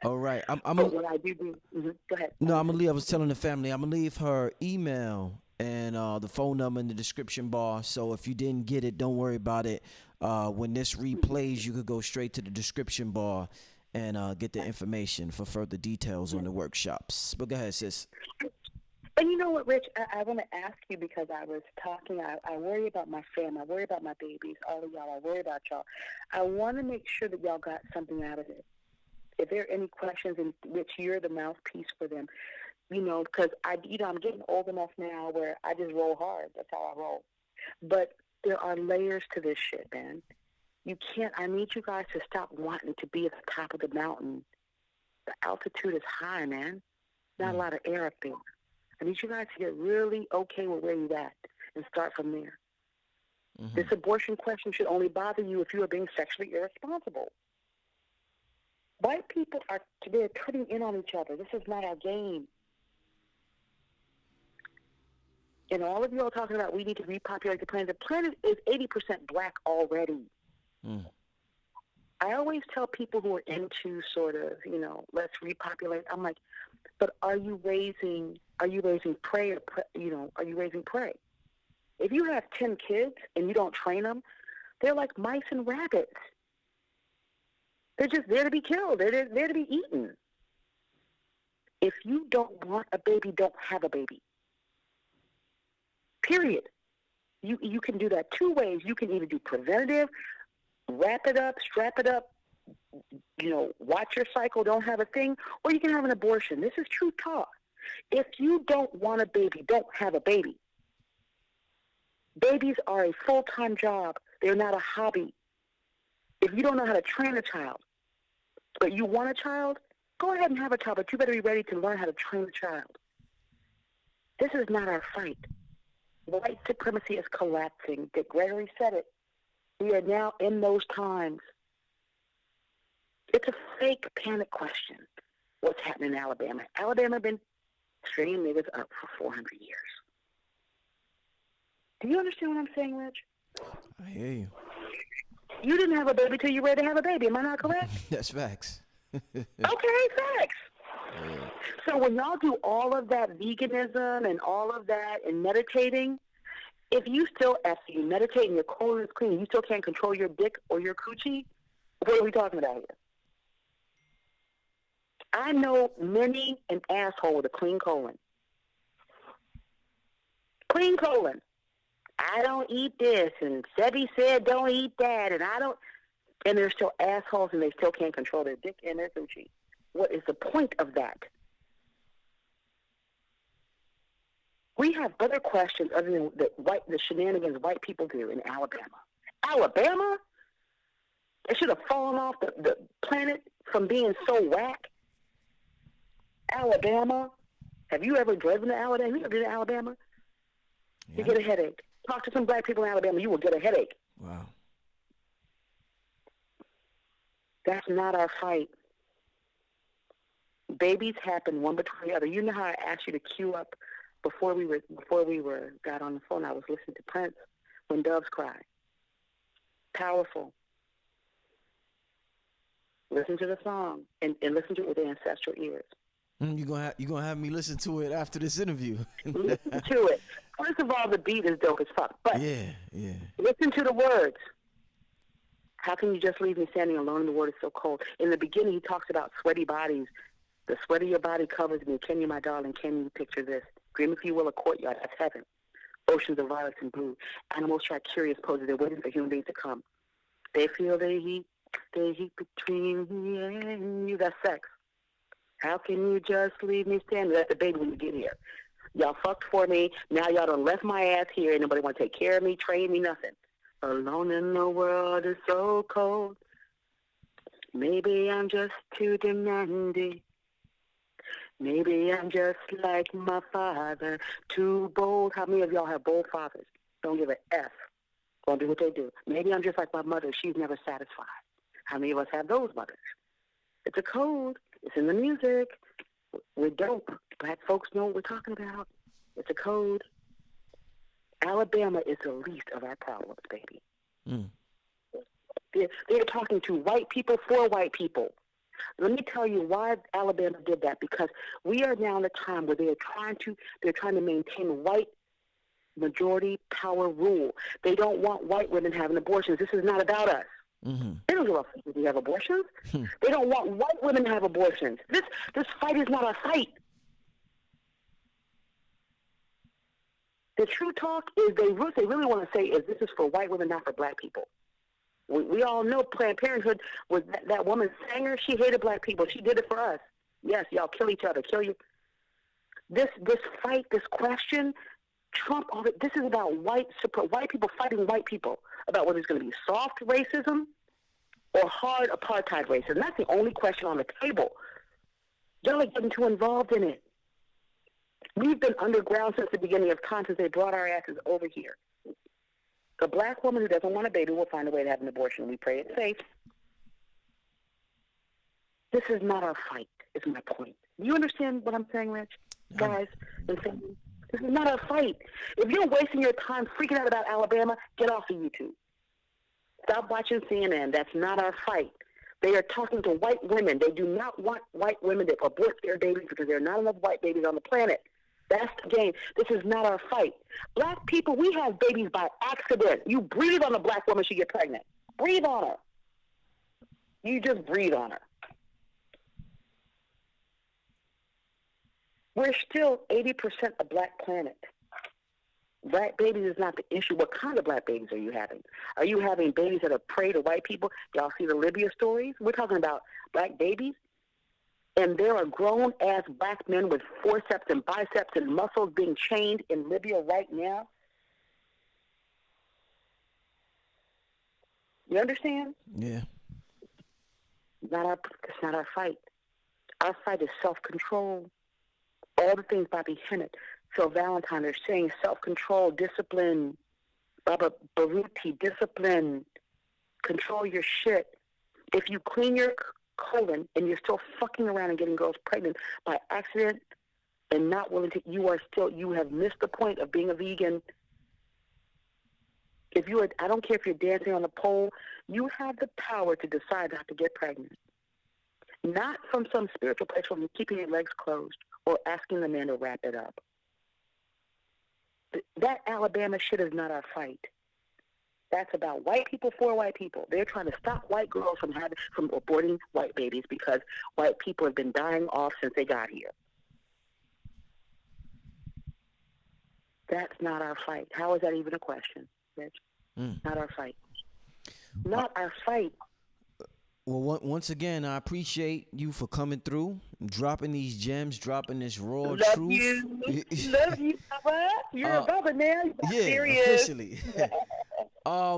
All right. But what I do, go ahead. No, I'm gonna leave. I was telling the family I'm gonna leave her email and the phone number in the description bar. So if you didn't get it, don't worry about it. When this replays, you could go straight to the description bar and get the information for further details on the workshops. But go ahead, sis. And you know what, Rich? I want to ask you, because I was talking, I worry about my family. I worry about my babies, all of y'all. I worry about y'all. I want to make sure that y'all got something out of it. If there are any questions in which you're the mouthpiece for them, because I'm getting old enough now where I just roll hard. That's how I roll. But there are layers to this shit, man. I need you guys to stop wanting to be at the top of the mountain. The altitude is high, man. Not a lot of air up there. I need you guys to get really okay with where you're at and start from there. This abortion question should only bother you if you are being sexually irresponsible. White people they're putting in on each other. This is not our game. And all of you are talking about we need to repopulate the planet. The planet is 80% black already. I always tell people who are into sort of, let's repopulate. I'm like, but are you raising prey, or are you raising prey? If you have 10 kids and you don't train them, they're like mice and rabbits. They're just there to be killed. They're there to be eaten. If you don't want a baby, don't have a baby. Period. You can do that 2 ways. You can either do preventative, wrap it up, strap it up, watch your cycle, don't have a thing, or you can have an abortion. This is true talk. If you don't want a baby, don't have a baby. Babies are a full-time job. They're not a hobby. If you don't know how to train a child, but you want a child, go ahead and have a child, but you better be ready to learn how to train a child. This is not our fight. White supremacy is collapsing. Dick Gregory said it. We are now in those times. It's a fake panic question. What's happening in Alabama? Alabama been stringing niggas up for 400 years. Do you understand what I'm saying, Rich? I hear you. You didn't have a baby till you're ready to have a baby. Am I not correct? That's facts. Okay, facts. Yeah. So when y'all do all of that veganism and all of that and meditating, if you still, after you meditate and your colon is clean, you still can't control your dick or your coochie, what are we talking about here? I know many an asshole with a clean colon. Clean colon. I don't eat this, and Sebi said don't eat that, and I don't. And they're still assholes, and they still can't control their dick and their coochie. What is the point of that? We have other questions other than the shenanigans white people do in Alabama. Alabama? They should have fallen off the planet from being so whack. Alabama? Have you ever driven to Alabama? Have you ever been to Alabama? Yeah. You get a headache. Talk to some black people in Alabama, you will get a headache. Wow. That's not our fight. Babies happen one between the other. You know how I asked you to queue up before we got on the phone? I was listening to Prince, When Doves Cry. Powerful. Listen to the song and listen to it with ancestral ears. You gonna have me listen to it after this interview? Listen to it. First of all, the beat is dope as fuck. But yeah. listen to the words. How can you just leave me standing alone in the water so cold? In the beginning, he talks about sweaty bodies. The sweat of your body covers me. Can you, my darling, can you picture this? Dream, if you will, a courtyard. That's heaven. Oceans of violets and blue. Animals try curious poses. They're waiting for human beings to come. They feel the heat between me and you. That's sex. How can you just leave me standing? That's the baby when you get here. Y'all fucked for me. Now y'all done left my ass here. Ain't nobody want to take care of me, train me, nothing. Alone in the world is so cold. Maybe I'm just too demanding. Maybe I'm just like my father, too bold. How many of y'all have bold fathers? Don't give a F. Gonna do what they do. Maybe I'm just like my mother. She's never satisfied. How many of us have those mothers? It's a code. It's in the music. We're dope. Black folks know what we're talking about. It's a code. Alabama is the least of our problems, baby. Mm. They're talking to white people for white people. Let me tell you why Alabama did that. Because we are now in a time where they're trying to maintain white majority power rule. They don't want white women having abortions. This is not about us. Mm-hmm. They don't give a fuck if we have abortions. They don't want white women to have abortions. This fight is not our fight. The true talk is they really want to say is this is for white women, not for black people. We all know Planned Parenthood was that woman Sanger. She hated black people. She did it for us. Yes, y'all kill each other, kill you. This fight, this question, Trump. All this is about white people fighting white people about whether it's going to be soft racism or hard apartheid racism. That's the only question on the table. Y'all are getting too involved in it. We've been underground since the beginning of time, since they brought our asses over here. A black woman who doesn't want a baby will find a way to have an abortion. We pray it's safe. This is not our fight, is my point. Do you understand what I'm saying, Rich? Guys and family? This is not our fight. If you're wasting your time freaking out about Alabama, get off of YouTube. Stop watching CNN. That's not our fight. They are talking to white women. They do not want white women to abort their babies because there are not enough white babies on the planet. That's the game. This is not our fight. Black people, we have babies by accident. You breathe on a black woman, she get pregnant. Breathe on her. You just breathe on her. We're still 80% a black planet. Black babies is not the issue. What kind of black babies are you having? Are you having babies that are prey to white people? Y'all see the Libya stories? We're talking about black babies. And there are grown-ass black men with forceps and biceps and muscles being chained in Libya right now. You understand? Yeah. It's not our fight. Our fight is self-control. All the things Bobby Hennett, Phil Valentine are saying, self-control, discipline, Baba Baruti, discipline, control your shit. If you clean your colon and you're still fucking around and getting girls pregnant by accident and not willing to, you have missed the point of being a vegan. I don't care if you're dancing on a pole, you have the power to decide not to get pregnant. Not from some spiritual place from keeping your legs closed or asking the man to wrap it up. That Alabama shit is not our fight. That's about white people for white people. They're trying to stop white girls from aborting white babies because white people have been dying off since they got here. That's not our fight. How is that even a question, Rich? Not our fight. Not our fight. Well, once again, I appreciate you for coming through, dropping these gems, dropping this raw Love truth. you. Love you, Bubba. You're a Bubba now. You're Yeah, serious. officially.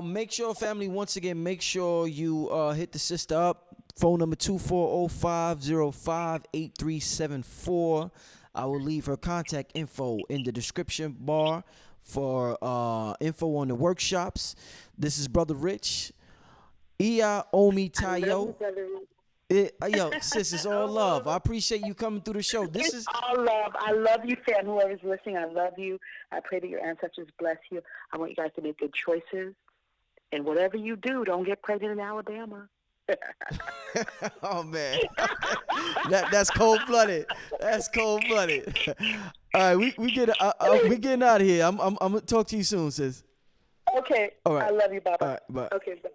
Make sure, family, once again, make sure you hit the sister up. Phone number 2405058374. I will leave her contact info in the description bar for info on the workshops. This is Brother Rich. Iya Omi Tayo. Yo, sis, it's all love. I appreciate you coming through the show. This is all love. I love you, fam. Whoever's listening, I love you. I pray that your ancestors bless you. I want you guys to make good choices. And whatever you do, don't get pregnant in Alabama. Oh man, that's cold blooded. That's cold blooded. All right, we getting out of here. I'm gonna talk to you soon, sis. Okay. All right. I love you, Baba. All right, bye. Okay. Bye.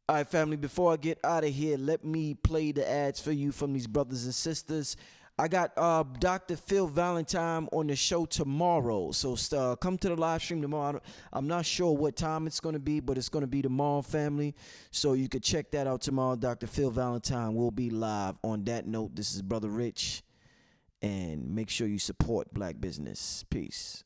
All right, family, before I get out of here, let me play the ads for you from these brothers and sisters. I got Dr. Phil Valentine on the show tomorrow. So come to the live stream tomorrow. I'm not sure what time it's going to be, but it's going to be tomorrow, family. So you could check that out tomorrow. Dr. Phil Valentine will be live. On that note, this is Brother Rich. And make sure you support black business. Peace.